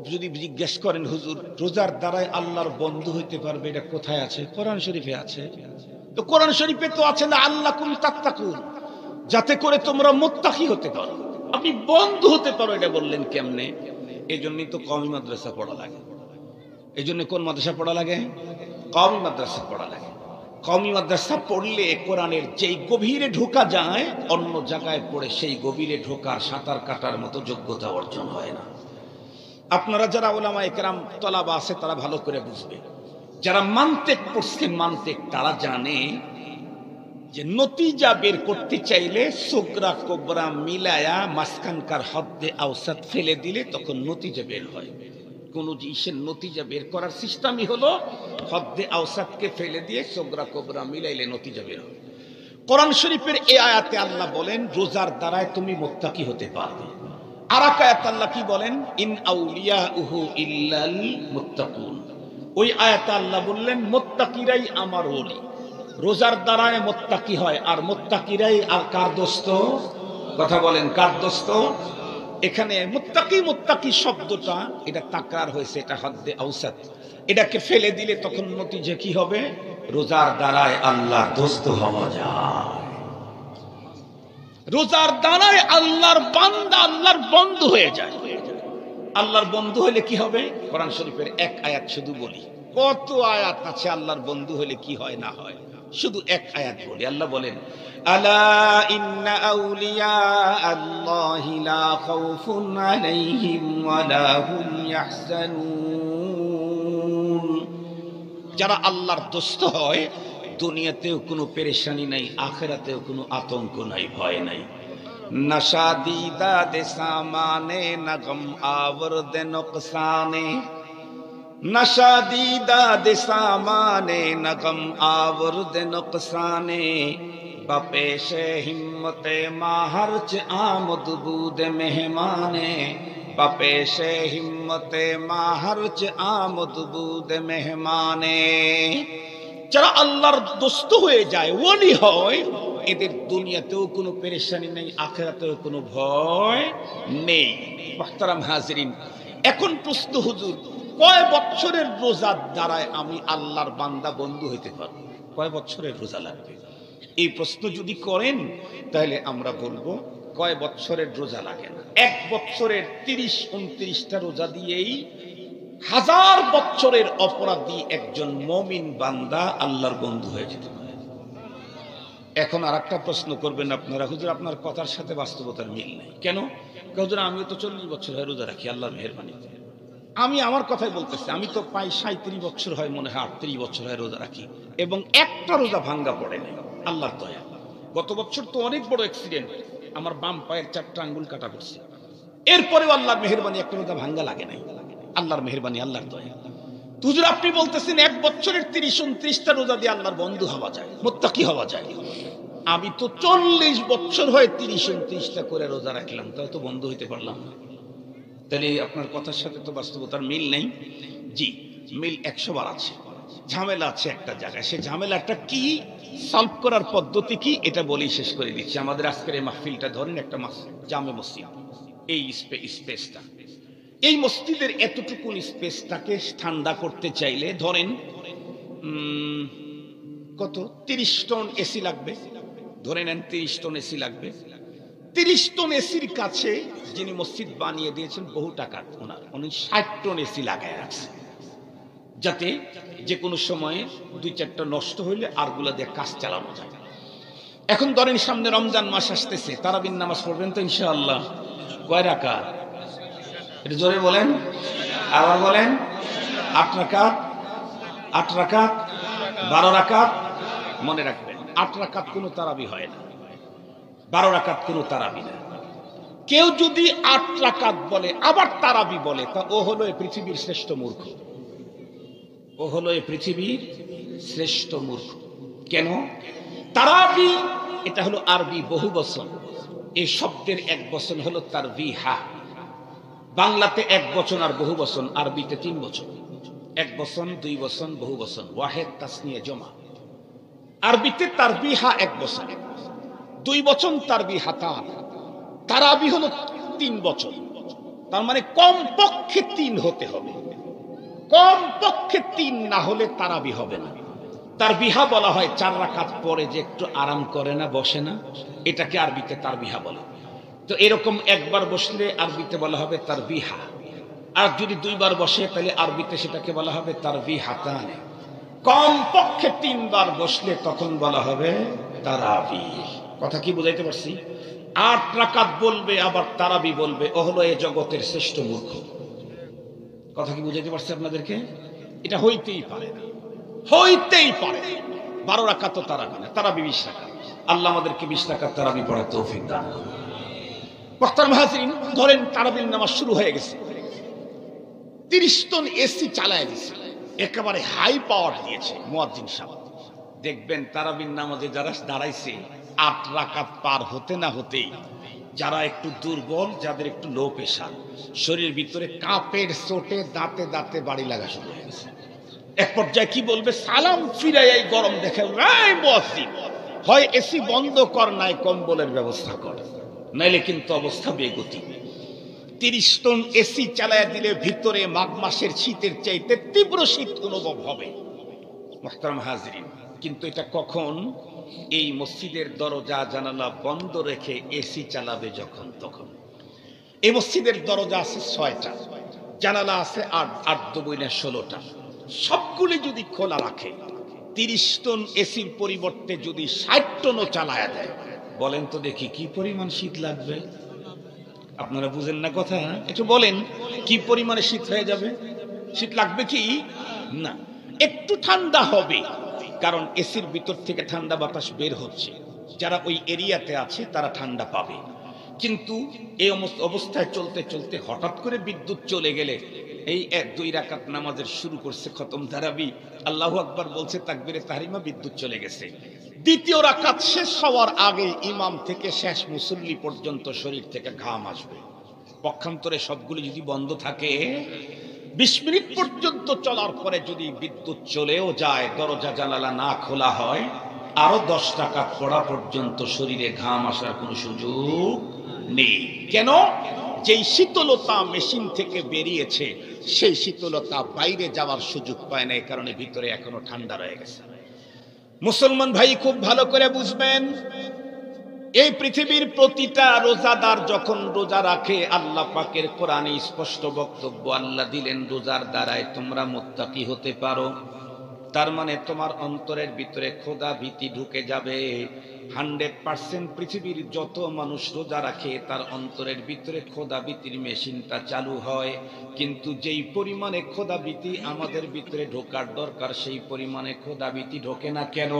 যদি জিজ্ঞেস করেন হুজুর রোজার দ্বারাই আল্লাহর বন্ধু হইতে পারবে, এটা কোথায় আছে? কোরআন শরীফে আছে। তো কোরআন শরীফে তো আছে না আল্লাকুম তাত্তাকুন, যাতে করে তোমরা মুত্তাকি হতে পারো, আপনি বন্ধু হতে পারো। এটা বললেন কেমনে? এই জন্যই তো কওমি মাদ্রাসা পড়া লাগে। এই জন্য কোন মাদ্রাসা পড়া লাগে? কওমি মাদ্রাসা পড়া লাগে। কওমি মাদ্রাসা পড়লে কোরআনের যেই গভীরে ঢোকা যায়, অন্য জায়গায় পড়ে সেই গভীরে ঢোকার সাঁতার কাটার মতো যোগ্যতা অর্জন হয় না। আপনারা যারা উলামায়ে কেরাম তলাবা আছে তারা ভালো করে বুঝবে, যারা মান্তিক পড়ছে মান্তিক তারা জানে যে নতিজা বের করতে চাইলে সুগরা কোবরা মিলায়া মাঝখানকার হদ্দে আওসাত ফেলে দিলে তখন নতিজা বের হয়। কোন জিনিসের নতিজা বের করার সিস্টেমই হলো হদ্দে আওসাতকে ফেলে দিয়ে সুগরা কোবরা মিলাইলে নতিজা বের হয়। কোরআন শরীফের এই আয়াতে আল্লাহ বলেন রোজার দ্বারায় তুমি মুত্তাকি হতে পারবে। আর এক আয়াতে আল্লাহ কি বলেন? ইন আউলিয়াউহু ইল্লাল মুত্তাকুন। ওই আয়াতে আল্লাহ বললেন মুত্তাকিরাই আমার ওলি। রোজার দ্বারায় মুত্তাকি হয়, আর মুত্তাকিরাই আর কার দোস্ত? কথা বলেন কার দোস্ত? এখানে মুত্তাকি মুত্তাকি শব্দটা এটা তাকরার হয়েছে, এটা হদ্দে আওসাত। এটাকে ফেলে দিলে তখন নতিজা কি হবে? রোজার দ্বারায় আল্লাহর দোস্ত হওয়া যায়। রোজার দ্বারায় আল্লাহর বান্দা আল্লাহর বন্ধু হয়ে যায়। আল্লাহর বন্ধু হলে কি হবে? কোরআন শরীফের এক আয়াত শুধু বলি, কত আয়াত আছে আল্লাহর বন্ধু হলে কি হয় না হয়, শুধু এক আয়াত বলি। আল্লাহ বলেন আলা ইন্না আউলিয়া আল্লাহি লা খাউফুন আলাইহিম ওয়া লা হুম ইয়াহজানুন। যারা আল্লাহর দোস্ত হয় দুনিয়াতেও কোনো পেরেশানি নাই, আখিরাতেও কোনো আতঙ্ক নাই, ভয় নাই। नशा दीदा दे सामाने नगम आवर्द नुकसाने, नशा दीदा दे सामाने नगम आवर्द नुकसाने, बपेशे हिम्मते माहर च आमद बूद मेहमाने, बपेशे हिम्मते माहर च आमद बूद मेहमाने। যারা আল্লাহর দোস্ত হয়ে যায়, ওলি হয়, এদের দুনিয়াতেও কোনো পেরেশানি নেই, আখিরাতেও কোনো ভয় নেই। মুহতারাম হাজিরিন, এখন প্রশ্ন হুজুর কয় বছরের রোজার দ্বারায় আমি আল্লাহর বান্দা বন্ধু হইতে পারব? কয় বছরের রোজা লাগবে? এই প্রশ্ন যদি করেন তাহলে আমরা বলবো কয় বছরের রোজা লাগে না। 1 বছরের 30-29টা রোজা দিয়েই 1000 বছরের অপরাধী একজন মুমিন বান্দা আল্লাহর বন্ধু হয়ে যেতে পারে। এখন আর একটা প্রশ্ন করবেন আপনারা, হুজুর আপনার কথার সাথে বাস্তবতার মিল নেই কেন? হুজুর আমিও তো 40 বছর হয় রোজা রাখি আল্লাহর মেহেরবানিতে। আমি আমার কথাই বলতেছি, আমি তো প্রায় 37 বছর হয়, মনে হয় 38 বছর হয় রোজা রাখি, এবং একটা রোজা ভাঙ্গা পড়ে নাই আল্লাহর দয়া। গত বছর তো অনেক বড় অ্যাক্সিডেন্ট, আমার বাম পায়ের 4টা আঙ্গুল কাটা পড়ছে, এরপরেও আল্লাহর মেহেরবানি একটা রোজা ভাঙ্গা লাগে নাই। আল্লাহর মেহেরবানি, আল্লাহর দয়া। হুজুর আপনি বলতেছেন 1 বছরের 30-29টা রোজা দিয়ে আল্লাহর বন্ধু হওয়া যায়, মুত্তাকি হওয়া যায়। আমি তো 40 বছর হয় 30-29টা করে রোজা রাখলাম, তাও তো বন্ধু হইতে পারলাম না। তাহলে আপনার কথার সাথে তো বাস্তবতার মিল নেই। জি, মিল 100 বার আছে, ঝামেলা আছে একটা জায়গায়। সে ঝামেলাটা কি, সলভ করার পদ্ধতি কি, এটা বলেই শেষ করে দিচ্ছি। আমাদের আজকের এই মাহফিলটা ধরেন একটা জামে মসজিদ, এই স্পেসটা, এই মসজিদের এতটুকুন স্পেসটাকে ঠান্ডা করতে চাইলে ধরেন কত 30 টন এসি লাগবে, ধরে নেন 30 টন এসি লাগবে। 30 টন এসির কাছে যিনি মসজিদ বানিয়ে দিয়েছেন বহু টাকা ওনার, উনি 60 টন এসি লাগায় রাখছে, যাতে যে কোনো সময়ে 2-4টা নষ্ট হইলে আরগুলা দিয়ে কাজ চালানো যায়। এখন ধরেন সামনে রমজান মাস আসতেছে, তারাবির নামাজ পড়বেন তো ইনশাআল্লাহ। কয় রাকাত? এটা জোরে বলেন, আবার বলেন। 8 রাকাত, 8 রাকাত, 12 রাকাত। মনে রাখবেন 8 রাকাত কোনো তারাবি হয় না, 12 রাকাত কোনো তারাবি না। কেউ যদি 8 রাকাত বলে আবার তারাবি বলে, তা ও হলো এই পৃথিবীর শ্রেষ্ঠ মূর্খ। ও হলো এই পৃথিবীর শ্রেষ্ঠ মূর্খ। কেন? তারাবি এটা হলো আরবি বহু বচন, এই শব্দের এক বচন হলো তারবিহা। বাংলাতে এক বচন আর বহু বচন, আরবিতে 3 বচন। এক বচন, 2 বচন, বহু বচন, ওয়াহেদ তাসনিয়া জমা। আরবিতে তারবিহা এক বচন, 2 বচন তারবিহাতান। তারাবি হলো 3 বচন। তার মানে কমপক্ষে 3 হতে হবে, কমপক্ষে 3 না হলে তারাবি হবে না। তারবিহা বলা হয় 4 রাকাত পরে যে একটু আরাম করে না, বসে না, এটাকে আরবিতে তারবিহা বলে। তো এরকম একবার বসলে আরবিতে বলা হবে তারবিহা, আর যদি 2 বার বসে তাহলে আরবিতে সেটাকে বলা হবে তারবিহাতান। কমপক্ষে 3 বার বসলে তখন বলা হবে তারাবি। কথা কি বুঝাইতে পারছি? 8 রাকাত বলবে আবার তারাবি বলবে, ও হলো এই জগতের শ্রেষ্ঠ মূর্খ। কথা কি বুঝাইতে পারছি আপনাদেরকে? এটা হইতেই পারে না, হইতেই পারে। 12 রাকাত তো তারাবি না, তারাবি 20 রাকাত। আল্লাহ আমাদেরকে 20 রাকাত তারাবি পড়ার তৌফিক দান করুন। মুহতারাম হাজিরিন, ধরেন তারাবির নামাজ শুরু হয়ে গেছে, 30 টন এসি চালায় দিয়েছে, একেবারে হাই পাওয়ার দিয়েছে মুয়াজ্জিন সাহেব। দেখবেন তারাবির নামাজে যারা দাঁড়াইছে 8 রাকাত পার হতে না হতেই যারা একটু দুর্বল, যাদের একটু লো প্রেশার, শরীরের ভিতরে কাপের চোটে দাঁতে দাঁতে বাড়ি লাগা শুরু হয়ে গেছে। এক পর্যায়ে কি বলবে, সালাম ফিরে এই গরম দেখে, এই মুয়াজ্জিন হয় এসি বন্ধ কর, নাই কম্বলের ব্যবস্থা কর, নাইলে কিন্তু অবস্থা বেগতি। 30 টন এসি চালায় দিলে ভিতরে মাঘ মাসের শীতের চাইতে তীব্র শীত অনুভব হবে। মুহতারাম হাজিরিন, কিন্তু এটা কখন? এই মসজিদের দরজা জানালা বন্ধ রেখে এসি চালাবে যখন তখন। এই মসজিদের দরজা আছে 6টা, জানালা আছে 8 দুগুণে 16টা, সবগুলি যদি খোলা রাখে, 30 টন এসির পরিবর্তে যদি 60 টনও চালায়া দেয়, বলেন তো দেখি কি পরিমাণ শীত লাগবে? আপনারা বুঝেন না কথা? একটু বলেন, কি পরিমাণে শীত হয়ে যাবে? শীত লাগবে কি না? একটু ঠান্ডা হবে, কারণ এসির ভিতর থেকে ঠান্ডা বাতাস বের হচ্ছে, যারা ওই এরিয়াতে আছে তারা ঠান্ডা পাবে। কিন্তু এই অবস্থায় চলতে চলতে হঠাৎ করে বিদ্যুৎ চলে গেলে, এই 1-2 রাকাত নামাজের শুরু করছে খতম তারাবি, আল্লাহু আকবার বলছে, তাকবীরে তাহরিমা, বিদ্যুৎ চলে গেছে। দ্বিতীয় রাকাত শেষ হওয়ার আগে ইমাম থেকে শেষ মুসল্লি পর্যন্ত শরীর থেকে ঘাম আসবে। পক্ষান্তরে সবগুলি যদি বন্ধ থাকে, 20 মিনিট পর্যন্ত চলার পরে যদি বিদ্যুৎ চলেও যায়, দরজা জানালা না খোলা হয়, আরো 10 রাকাত পড়া পর্যন্ত শরীরে ঘাম আসার কোনো সুযোগ নেই। কেন? যেই শীতলতা মেশিন থেকে বেরিয়েছে, সেই শীতলতা বাইরে যাওয়ার সুযোগ পায় না, এই কারণে ভিতরে এখনো ঠান্ডা রয়ে গেছে। মুসলমান ভাই খুব ভালো করে বুঝবেন, এই পৃথিবীর প্রতিটা রোজাদার যখন রোজা রাখে, আল্লাহ পাকের কোরআনে স্পষ্ট বক্তব্য আল্লাহ দিলেন, রোজার দ্বারায় তোমরা মুত্তাকি হতে পারো। তার মানে তোমার অন্তরের ভিতরে খোদা ভীতি ঢুকে যাবে। 100% পৃথিবীর যত মানুষ রোজা রাখে তার অন্তরের ভিতরে খোদা ভীতির মেশিনটা চালু হয়, কিন্তু যেই পরিমাণে খোদা ভীতি আমাদের ভিতরে ঢোকার দরকার, সেই পরিমাণে খোদা ভীতি ঢোকে না। কেন?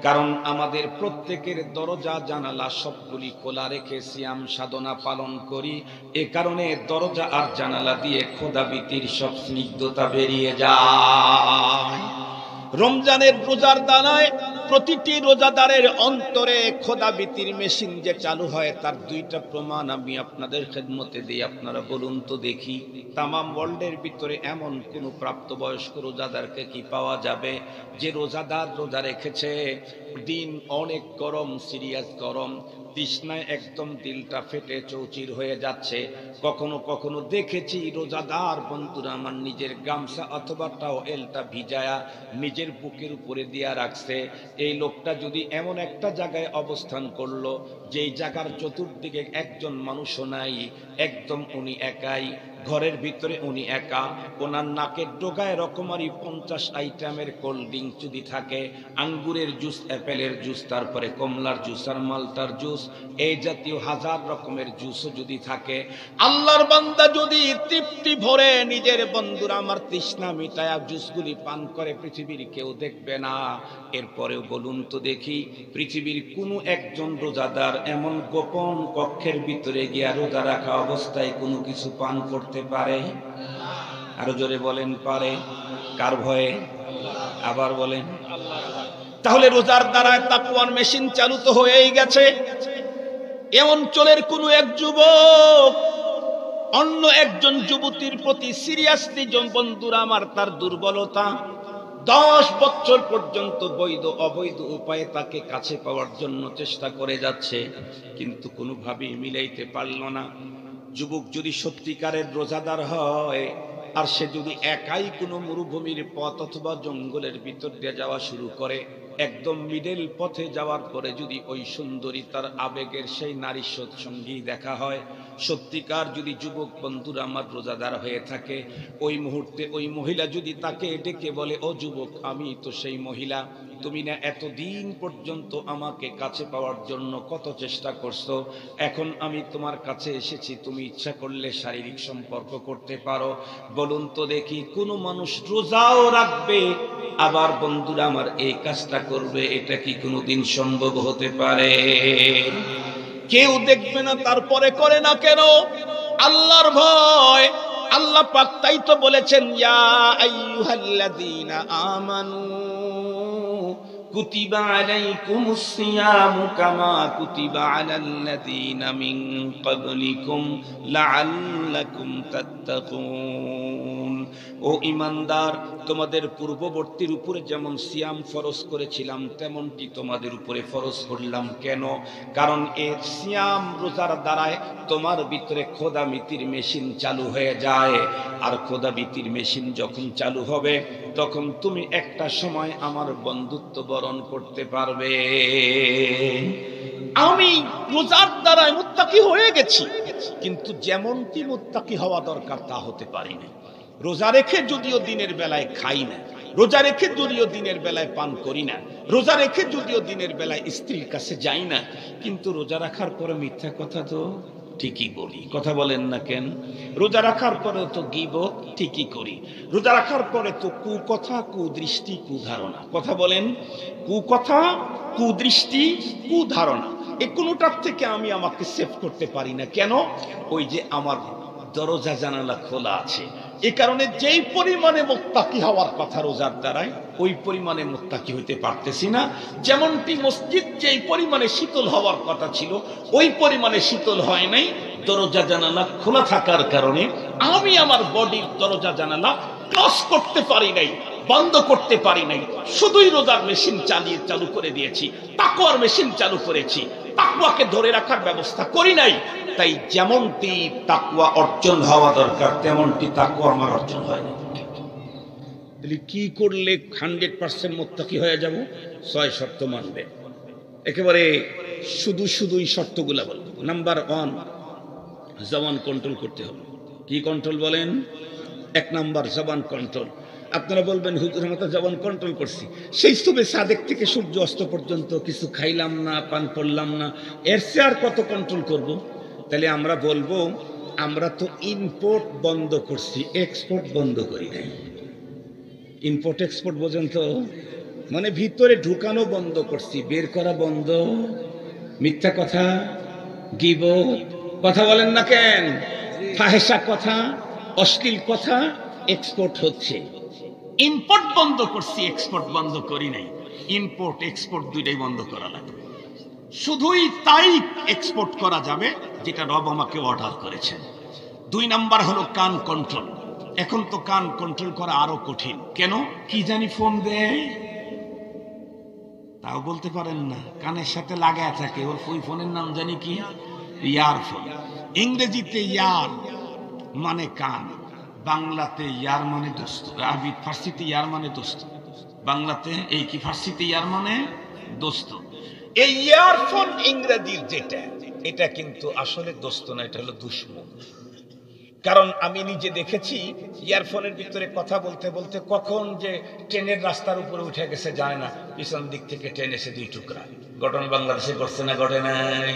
কারণ আমাদের প্রত্যেকের দরজা জানালা সবগুলি খোলা রেখে সিয়াম সাধনা পালন করি, এ কারণে দরজা আর জানালা দিয়ে খোদা ভীতির সব স্নিগ্ধতা বেরিয়ে যায়। রমজানের রোজার দানায় প্রতিটি রোজাদারের অন্তরে খোদা ভীতির মেশিন যে চালু হয়, তার 2টা প্রমাণ আমি আপনাদের খেদমতে দিই। আপনারা বলুন তো দেখি, তামাম ওয়ার্ল্ডের ভিতরে এমন কোন প্রাপ্তবয়স্ক রোজাদারকে কি পাওয়া যাবে যে রোজাদার রোজা রেখেছে, দিন অনেক গরম, সিরিয়াস গরম, তৃষ্ণায় একদম দিলটা ফেটে চৌচির হয়ে যাচ্ছে। কখনো কখনো দেখেছি রোজাদার বন্ধুরা আমার নিজের গামছা অথবা টাওয়েলটা ভিজায়া নিজের বুকের উপরে দিয়া রাখছে। এই লোকটা যদি এমন একটা জায়গায় অবস্থান করলো যেই জায়গার চতুর্দিকে একজন মানুষও নাই, একদম উনি একাই, ঘরের ভিতরে উনি একা, ওনার নাকের ডোগায় রকমারি 50 আইটেমের কোল্ড ড্রিঙ্ক যদি থাকে, আঙ্গুরের জুস, অ্যাপেলের জুস, তারপরে কমলার জুস আর মালটার জুস, এই জাতীয় 1000 রকমের জুসও যদি থাকে, আল্লাহর বান্দা যদি তৃপ্তি ভরে নিজের বন্ধুরা আমার তৃষ্ণা মিটায়া জুসগুলি পান করে, পৃথিবীর কেউ দেখবে না। এরপরেও বলুন তো দেখি, পৃথিবীর কোনো একজন রোজাদার এমন গোপন কক্ষের ভিতরে গিয়া রোজা রাখা অবস্থায় কোনো কিছু পান করতে পারে? আরো জোরে বলেন, পারে? কার ভয়ে? আবার বলেন। তাহলে রোজার দ্বারা তাকওয়ার মেশিন চালু তো হয়েই গেছে। এ অঞ্চলের কোনো এক যুবক অন্য একজন যুবতীর প্রতি সিরিয়াসলি, বন্ধুরা আমার, তার দুর্বলতা, 10 বছর পর্যন্ত বৈধ অবৈধ উপায়ে তাকে কাছে পাওয়ার জন্য চেষ্টা করে যাচ্ছে, কিন্তু কোনোভাবেই মিলাইতে পারল না। যুবক যদি সত্যিকারের রোজাদার হয় আর সে যদি একাই কোনো মরুভূমির পথ অথবা জঙ্গলের ভিতর দিয়ে যাওয়া শুরু করে, একদম মিডল পথে যাওয়ার পরে যদি ওই সুন্দরী তার আবেগের সেই নারী সঙ্গী দেখা হয়, সত্যিকার যদি যুবক বন্ধুরা আমার রোজাদার হয়ে থাকে, ওই মুহূর্তে ওই মহিলা যদি তাকে ডেকে বলে, ও যুবক, আমি তো সেই মহিলা, তুমি না এতদিন পর্যন্ত আমাকে কাছে পাওয়ার জন্য কত চেষ্টা করছো, এখন আমি তোমার কাছে এসেছি, তুমি ইচ্ছা করলে শারীরিক সম্পর্ক করতে পারো, বলুন তো দেখি কোন মানুষ রোজাও রাখবে আবার বন্ধুরা আমার এই কাজটা করবে? এটা কি কোনোদিন সম্ভব হতে পারে? কেউ দেখবে না তারপরে করে না কেন? আল্লাহর ভয়। আল্লাহ পাক তাই তো বলেছেন, ইয়া আইয়ুহাল্লাযীনা আমানু কুতিবা আলাইকুমুস সিয়ামু কামা কুতিবা আলাল্লাযীনা মিন ক্বাবলিকুম লাআল্লাকুম তাত্তাকুন। ও ঈমানদার, তোমাদের পূর্ববর্তীর উপরে যেমন সিয়াম ফরজ করেছিলাম তেমনটি তোমাদের উপরে ফরজ করলাম। কেন? কারণ এর সিয়াম রোজার দ্বারায় তোমার ভিতরে খোদামিতির মেশিন চালু হয়ে যায়, আর খোদামিতির মেশিন যখন চালু হবে তখন তুমি একটা সময় আমার বন্ধুত্ব বরণ করতে পারবে। আমি রোজার দ্বারা মুত্তাকি হয়ে গেছি, কিন্তু যেমনটি মুত্তাকি হওয়া দরকার তা হতে পারিনি। রোজা রেখে যদিও দিনের বেলায় খাই না, রোজা রেখে যদিও দিনের বেলায় পান করি না, রোজা রেখে যদিও দিনের বেলায় স্ত্রীর কাছে যাই না, কিন্তু রোজা রাখার পরে মিথ্যা কথা তো ঠিকই বলি। কথা বলেন না কেন? রোজা রাখার পরে তো গীবত ঠিকই করি, রোজা রাখার পরে তো কুকথা, কুদৃষ্টি, কুধারণা। কথা বলেন, কুকথা, কুদৃষ্টি, কুধারণা, এই কোনোটার থেকে আমি আমাকে সেভ করতে পারি না। কেন? ওই যে আমার দরজা জানালা খোলা আছে, এ কারণে যেই পরিমাণে মুত্তাকি হওয়ার কথা রোজার দ্বারাই ওই পরিমাণে মুত্তাকি হইতে পারতেছি না। যেমনটি মসজিদ যেই পরিমাণে শীতল হওয়ার কথা ছিল ওই পরিমাণে শীতল হয় নাই, দরজা জানালা খোলা থাকার কারণে আমি আমার বডির দরজা জানালা ক্লোজ করতে পারি নাই, বন্ধ করতে পারি নাই। শুধুই রোজার মেশিন চালু করে দিয়েছি, তাকওয়ার মেশিন চালু করেছি, তাকওয়াকে ধরে রাখার ব্যবস্থা করি নাই। তাই যেমনটি তাকওয়া অর্জন হওয়া দরকার তেমনটি তাকওয়া আমার অর্জন হয় না। তাহলে কি করলে 100% মুত্তাকি হয়ে যাব? 6 শর্ত মানবে। একেবারে শুধুই শর্তগুলা বলবো। নাম্বার 1, জবান কন্ট্রোল করতে হবে। কি কন্ট্রোল বলেন? 1 নাম্বার জবান কন্ট্রোল। আপনারা বলবেন, হুজুর আমরা তো জবান কন্ট্রোল করছি, সেই সুবে সাদেক থেকে সূর্য অস্ত পর্যন্ত কিছু খাইলাম না, পান করলাম না, এর চেয়ে আর কত কন্ট্রোল করব? তাহলে আমরা বলবো, আমরা তো ইম্পোর্ট বন্ধ করছি, এক্সপোর্ট বন্ধ করি নাই। ইম্পোর্ট এক্সপোর্ট বোঝেন তো? মানে ভিতরে ঢুকানো বন্ধ করছি, বের করা বন্ধ। মিথ্যা কথা, গীবত, কথা বলেন না কেন, ফাহেসা কথা, অশ্লীল কথা এক্সপোর্ট হচ্ছে। ইম্পোর্ট বন্ধ করছি, এক্সপোর্ট বন্ধ করি নাই। ইম্পোর্ট এক্সপোর্ট দুইটাই বন্ধ করা লাগবে। শুধুই তাই এক্সপোর্ট করা যাবে যেটা রব আমাকে অর্ডার করেছেন। 2 নাম্বার হলো কান কন্ট্রোল। এখন তো কান কন্ট্রোল করা আরো কঠিন। কেন? কি জানি ফোন দেয়, তাও বলতে পারেন না, কানের সাথে লাগায় থাকে। ওই ফোনের নাম জানি কি? ইয়ারফোন। ইংরেজিতে ইয়ার মানে কান, বাংলাতে ইয়ার মানে দোস্ত, আরবি ফার্সিতে ইয়ার মানে দোস্ত, বাংলাতে এই কি ফার্সিতে ইয়ার মানে দোস্ত। এই ইয়ারফোন ইংরেজির যেটা, এটা কিন্তু আসলে দোস্ত না, এটা হলো দুশমন। কারণ আমি নিজে দেখেছি ইয়ারফোনের ভিতরে কথা বলতে বলতে কখন যে ট্রেনের রাস্তার উপরে উঠে গেছে জানে না, পিছন দিক থেকে ট্রেন এসে 2 টুকরা। ঘটনা বাংলাদেশে ঘটছে না ঘটে নাই?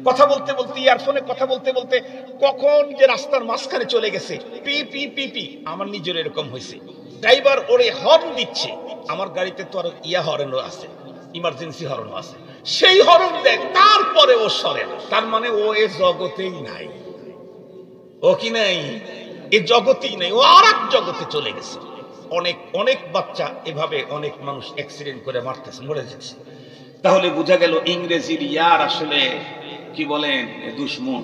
কথা বলতে বলতে, ইয়ারফোনে কথা বলতে বলতে কখন যে রাস্তার মাঝখানে চলে গেছে, পি পি পি পি। আমার নিজের এরকম হয়েছে। ড্রাইভার ওরে হর্ন দিচ্ছে, আমার গাড়িতে তো আর হর্নও আছে, ইমার্জেন্সি হর্নও আছে, সেই হর্ন দেয়, তারপরে ও সরে না। তার মানে ও এ জগতেই নাই। ও কি নাই? এ জগতেই নাই, ও আর এক জগতে চলে গেছে। অনেক বাচ্চা এভাবে, অনেক মানুষ অ্যাক্সিডেন্ট করে মরে যাচ্ছে। তাহলে বোঝা গেল ইংরেজির ইয়ার আসলে কি বলেন, দুশমন।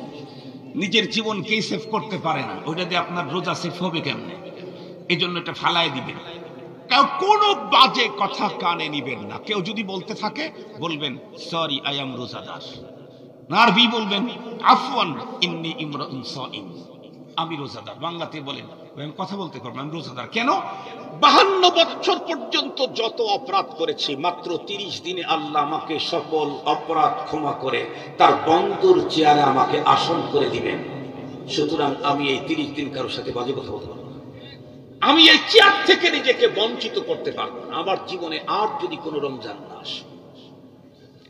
নিজের জীবনকেই সেভ করতে পারে না, ওইটা দিয়ে আপনার রোজা সেভ হবে কেমনে? এই জন্য এটা ফালায় দিবেন। কোনো বাজে কথা কানে নিবেন না। কেউ যদি বলতে থাকে বলবেন, সরি আই এম রোজাদার। আরবি বলবেন আফওয়ান ইন্নী ইমরাউন সাইম, আমি রোজাদার। বাংলাতে বলেন আমি কথা বলতে পারবো, আমি রোজাদার। কেন? 52 বছর পর্যন্ত যত অপরাধ করেছি, মাত্র 30 দিনে আল্লাহ আমাকে সকল অপরাধ ক্ষমা করে তার বন্ধুর চেয়ারে আমাকে আসন করে দিবেন। সুতরাং আমি এই 30 দিন কারোর সাথে বাজে কথা বলতে পারবো না, আমি এই চেয়ার থেকে নিজেকে বঞ্চিত করতে পারবো না। আমার জীবনে আর যদি কোনো রমজান না আসে,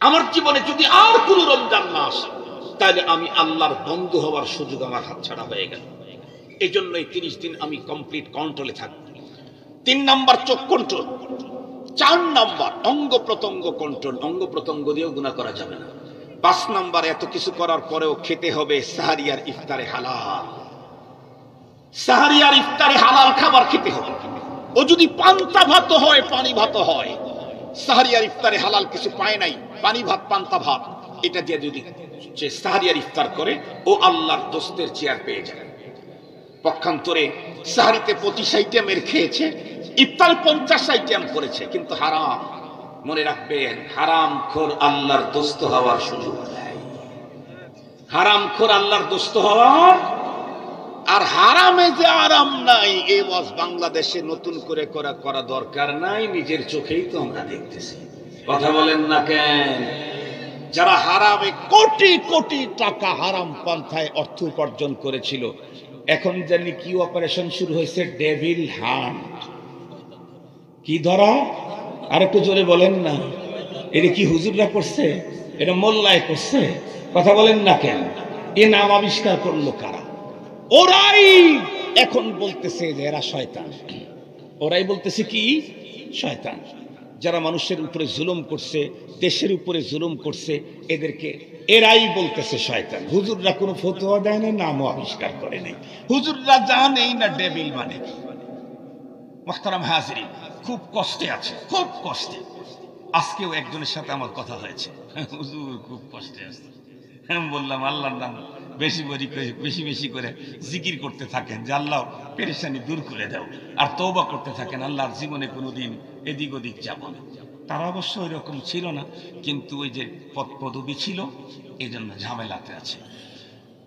আমার জীবনে যদি আর কোনো রমজান না আসে, তাহলে আমি আল্লাহর বন্ধু হওয়ার সুযোগ আমার হাতছাড়া হয়ে গেল। এই জন্য এই 30 দিন আমি কমপ্লিট কন্ট্রোলে থাকবো। 3 নাম্বার চোখ কন্ট্রোল, 4 নাম্বার অঙ্গ প্রত্যঙ্গ কন্ট্রোল, অঙ্গ প্রত্যঙ্গ দিয়েও গুনাহ করা যাবে না। 5 নাম্বার এত কিছু করার পরেও খেতে হবে সাহারি আর ইফতারে হালাল। সাহারি আর ইফতারে হালাল খাবার খেতে হবে। ও যদি পান্তা ভাত হয়, পানি ভাত হয়, সাহারি আর ইফতারে হালাল কিছু পায় নাই, পানি ভাত পান্তা ভাত, এটা দিয়ে যদি সে সাহারি আর ইফতার করে, ও আল্লাহর দোস্তের চেয়ার পেয়ে যায়। পক্ষান্তরে সাহারিতে 25 আইটেমের খেয়েছে, ইফতারে 50 আইটেম করেছে, কিন্তু হারাম। মনে রাখবেন, হারাম খোর আল্লাহর দোস্ত হওয়ার সুযোগ নেই। হারাম খোর আল্লাহর দোস্ত হওয়ার, আর হারামে যে আরাম নাই, এই ওয়াজ বাংলাদেশে নতুন করে করা দরকার নাই, নিজের চোখেই তো আমরা দেখতেছি। কথা বলেন না কেন? যারা হারামে কোটি কোটি টাকা হারাম পন্থায় অর্থ উপার্জন করেছিল, এখন জানি কি অপারেশন শুরু হয়েছে, ডেভিল হান্ট। কি ধরা? আর একটু জোরে বলেন না। এটা কি হুজুররা করছে? এটা মোল্লায় করছে? কথা বলেন না কেন? এ নাম আবিষ্কার করলো কারা? ওরাই এখন বলতেছে যে এরা শয়তান। ওরাই বলতেছে কি? শয়তান। যারা মানুষের উপরে জুলুম করছে, দেশের উপরে জুলুম করছে, এদেরকে এরাই বলতেছে শয়তান। হুজুররা কোনো ফতোয়া দেয় না, নামও আবিষ্কার করে নাই। হুজুররা জানেই না ডেভিল মানে কি। মুহতারাম হাজিরিন, খুব কষ্টে আছে, খুব কষ্টে। আজকেও একজনের সাথে আমার কথা হয়েছে, হুজুর খুব কষ্টে আছে। আমি বললাম আল্লাহর নাম বেশি বেশি করে জিকির করতে থাকেন, যে আল্লাহ পেরেশানি দূর করে দাও, আর তওবা করতে থাকেন, আল্লাহর জীবনে কোনোদিন এদিক ওদিক যাব না। তারা অবশ্য ওই রকম ছিল না, কিন্তু ওই যে পদবি ছিল, এই জন্য ঝামেলাতে আছে।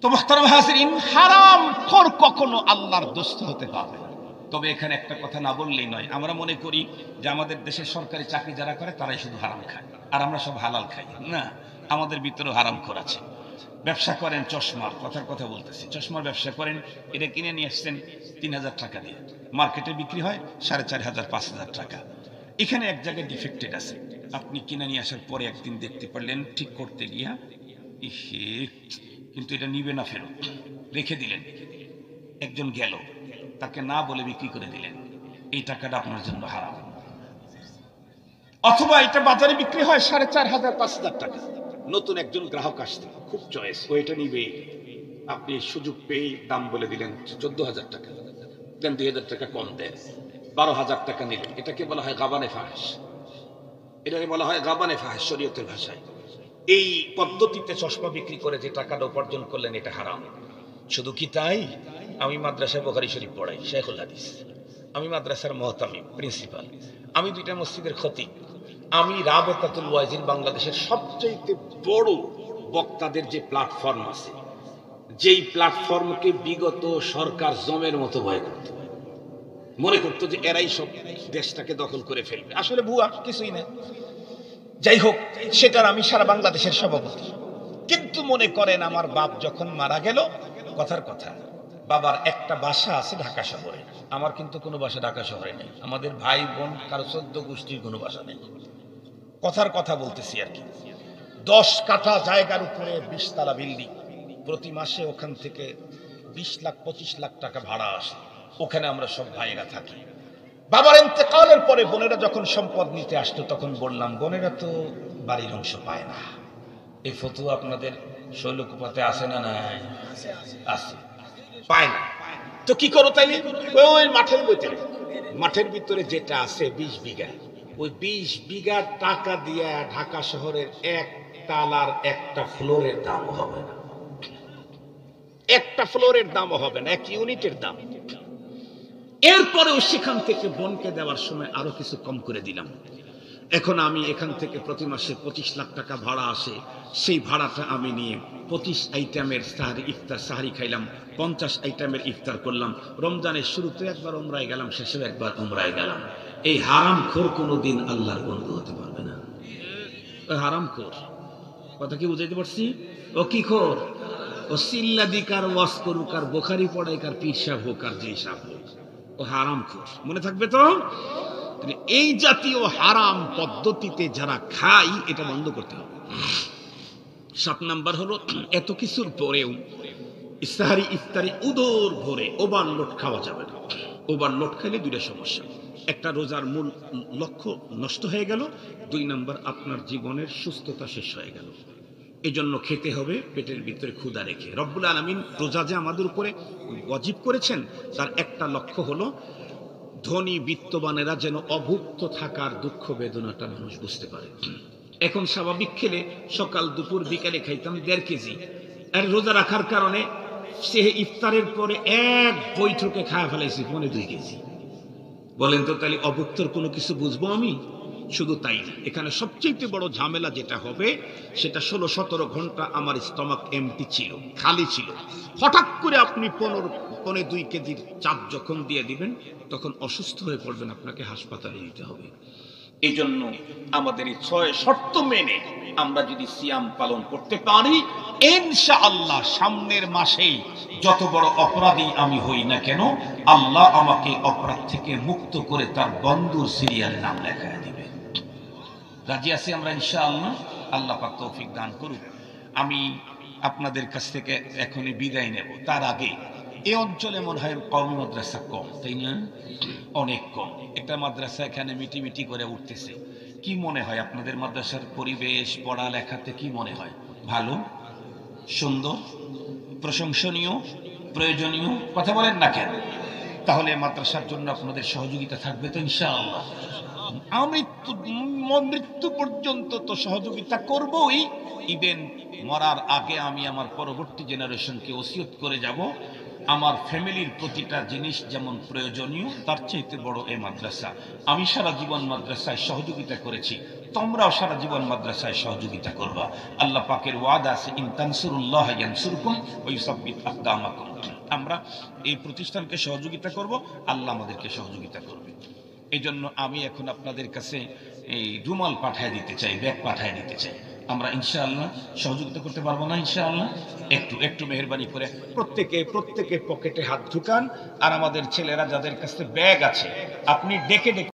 তো মুহতারাম হাজিরিন, হারাম খোর কখনো আল্লাহর দোস্ত হতে পারবে না। তবে এখানে একটা কথা না বললেই নয়। আমরা মনে করি যে আমাদের দেশের সরকারি চাকরি যারা করে তারাই শুধু হারাম খায়, আর আমরা সব হালাল খাই। না, আমাদের ভিতরেও হারাম খোর আছে। ব্যবসা করেন চশমার, কথা বলতেছি, চশমার ব্যবসা করেন, এটা কিনে নিয়ে আসছেন 3000 টাকা দিয়ে, মার্কেটে বিক্রি হয় 4500 5000 টাকা। এখানে এক জায়গায় ডিফেক্টেড আছে, আপনি কিনে নিয়ে আসার পরে একদিন দেখতে পারলেন, ঠিক করতে গিয়া ইহে, কিন্তু এটা নিবে না, ফেরত রেখে দিলেন। একজন গেল, তাকে না বলে বিক্রি করে দিলেন, এই টাকাটা আপনার জন্য হারাম। অথবা এটা বাজারে বিক্রি হয় 4500 5000 টাকা, নতুন একজন গ্রাহক আসছে, খুব চয়েস, ওইটা নিবে, আপনি সুযোগ পেয়ে দাম বলে দিলেন 14000 টাকা, দেন 2000 টাকা কম দেন, 12000 টাকা নিলেন। এটাকে বলা হয় গাবানে ফাহিশ। এটাকে বলা হয় গাবানে ফাহিশ শরীয়তের ভাষায়। এই পদ্ধতিতে চশমা বিক্রি করে যে টাকাটা উপার্জন করলেন, এটা হারাম। শুধু কি তাই? আমি মাদ্রাসায় বুখারী শরীফ পড়াই, শেখুল হাদিস। আমি মাদ্রাসার মুহতামিম, প্রিন্সিপাল। আমি 2টা মসজিদের খতিব। আমি রাবেতাতুল ওয়াইজিন, বাংলাদেশের সবচেয়ে বড় বক্তাদের যে প্ল্যাটফর্ম আছে, যেই প্ল্যাটফর্মকে বিগত সরকার জমের মতো ভয় করত, মনে করতো যে এরাই সব দেশটাকে দখল করে ফেলবে। আসলে ভুয়া, কিছুই না। যাই হোক, সেটার আমি সারা বাংলাদেশের সভাপতি। কিন্তু মনে করেন, আমার বাপ যখন মারা গেল, কথার কথা, বাবার একটা বাসা আছে ঢাকা শহরে, আমার কিন্তু কোনো বাসা ঢাকা শহরে নেই। আমাদের ভাই বোন কারো 14 গোষ্ঠীর কোনো বাসা নেই। কথার কথা বলতেছি আর কি। 10 কাঠা জায়গার উপরে 20 তলা বিল্ডিং। প্রতি মাসে ওখান থেকে 20 লাখ 25 লাখ টাকা ভাড়া আসে। ওখানে আমরা সব ভাইয়েরা থাকি। বাবার ইন্তেকালের পরে বোনেরা যখন সম্পদ নিতে আসতো, তখন বললাম, বোনেরা তো বাড়ির অংশ পায় না। এই ফতোয়া আপনাদের শৈলকুপাতে আছে না? নাই, আছে, পায় না। তো কি করো তাইলে? ওই মাঠের ভিতরে যেটা আছে 20 বিঘা, ওই 20 বিঘা টাকা দিয়ে ঢাকা শহরের এক তালার একটা ফ্লোরের দাম হবে না। একটা ফ্লোরের দাম হবে না, 1 ইউনিটের দাম। এরপরেও সেখান থেকে বোনকে দেওয়ার সময় আরো কিছু কম করে দিলাম। এখন আমি এখান থেকে প্রতি মাসে 25 লাখ টাকা ভাড়া আসে, সেই ভাড়াটা আমি নিয়ে 25 আইটেমের সাহারি খাইলাম, 50 আইটেমের ইফতার করলাম। রমজানের শুরুতে একবার উমরায় গেলাম, শেষে একবার উমরায় গেলাম। এই হারামখোর কোনোদিন আল্লাহর বন্ধু হতে পারবে না। হারামখোর কথা কি বুঝাইতে পারছি? ও কি খোর? ও সিল্লা দিকার ওয়াজ করুক, আর বোখারি পড়াইকার পীর সাহেব হোক, আর যেই সাহেব হোক, ও হারামখোর। মনে থাকবে তো? এই জাতীয় হারাম পদ্ধতিতে যারা খাই, এটা বন্ধ করতে হবে। 7 নাম্বার হলো, এত কিছুর পরেও ইফতারি উদর ভরে ওভারলোড খাওয়া যাবে না। ওভারলোড খেলে দুইটা সমস্যা: একটা, রোজার মূল লক্ষ্য নষ্ট হয়ে গেল; 2 নাম্বার, আপনার জীবনের সুস্থতা শেষ হয়ে গেল। এই জন্য খেতে হবে পেটের ভিতরে ক্ষুধা রেখে। রব্বুল আলামিন রোজা যে আমাদের উপরে ওয়াজিব করেছেন, তার একটা লক্ষ্য হলো ধনী বিত্তবানেরা যেন অভুক্ত থাকার দুঃখ বেদনাটা মানুষ বুঝতে পারে। এখন স্বাভাবিক খেলে সকাল দুপুর বিকালে খাইতাম 1.5 কেজি, আর রোজা রাখার কারণে সে ইফতারের পরে এক বৈঠকে খাওয়া ফেলাইছি 2.5 কেজি। বলেন তো, তাহলে অভুক্তর কোনো কিছু বুঝবো আমি? শুধু তাই না, এখানে সবচেয়ে বড় ঝামেলা যেটা হবে, সেটা 16-17 ঘন্টা আমার স্টমাক এমটি ছিল, খালি ছিল। হঠাৎ করে আপনি 2.5 কেজির চাপ যখন দিয়ে দিবেন, তখন অসুস্থ হয়ে পড়বেন, আপনাকে হাসপাতালে নিতে হবে। এই জন্য আমাদের এই 6 শর্ত মেনে আমরা যদি সিয়াম পালন করতে পারি, ইনশাআল্লাহ সামনের মাসেই যত বড় অপরাধী আমি হই না কেন, আল্লাহ আমাকে অপরাধ থেকে মুক্ত করে তার বন্ধুর সিরিয়ালে নাম লেখায় দিবে। রাজি আছি আমরা ইনশাআল্লাহ। আল্লাহ পাক তৌফিক দান করুক। আমি আপনাদের কাছ থেকে এখনই বিদায় নেব। তার আগে এই অঞ্চলে মনে হয় কওমি মাদ্রাসা কম, তাই না? অনেক কম। একটা মাদ্রাসা এখানে মিটি করে উঠতেছে। কি মনে হয় আপনাদের মাদ্রাসার পরিবেশ, পড়ালেখাতে কি মনে হয়? ভালো, সুন্দর, প্রশংসনীয়, প্রয়োজনীয়? কথা বলেন না কেন? তাহলে মাদ্রাসার জন্য আপনাদের সহযোগিতা থাকবে তো ইনশাআল্লাহ? মৃত্যু পর্যন্ত তো সহযোগিতা করবই। ইভেন মরার আগে আমি আমার পরবর্তী জেনারেশনকে ওসিয়ত করে যাব, আমার ফ্যামিলির প্রতিটা জিনিস যেমন প্রয়োজনীয়, তার চাইতে বড় এই মাদ্রাসা। আমি সারা জীবন মাদ্রাসায় সহযোগিতা করেছি, তোমরাও সারা জীবন মাদ্রাসায় সহযোগিতা করবা। আল্লাহ পাকের ওয়াদা আছে, ইন তানসুরুল্লাহ ইয়ানসুরকুম ওয়া ইউসাব্বিত আকদামাকুম। আমরা এই প্রতিষ্ঠানকে সহযোগিতা করব, আল্লাহ আমাদেরকে সহযোগিতা করবে। এই জন্য আমি এখন আপনাদের কাছে এই রুমাল পাঠিয়ে দিতে চাই, ব্যাগ পাঠিয়ে দিতে চাই। আমরা ইনশাআল্লাহ সহযোগিতা করতে পারবো না ইনশাআল্লাহ? একটু মেহেরবানি করে প্রত্যেকে পকেটে হাত ঢুকান। আর আমাদের ছেলেরা যাদের কাছে ব্যাগ আছে, আপনি ডেকে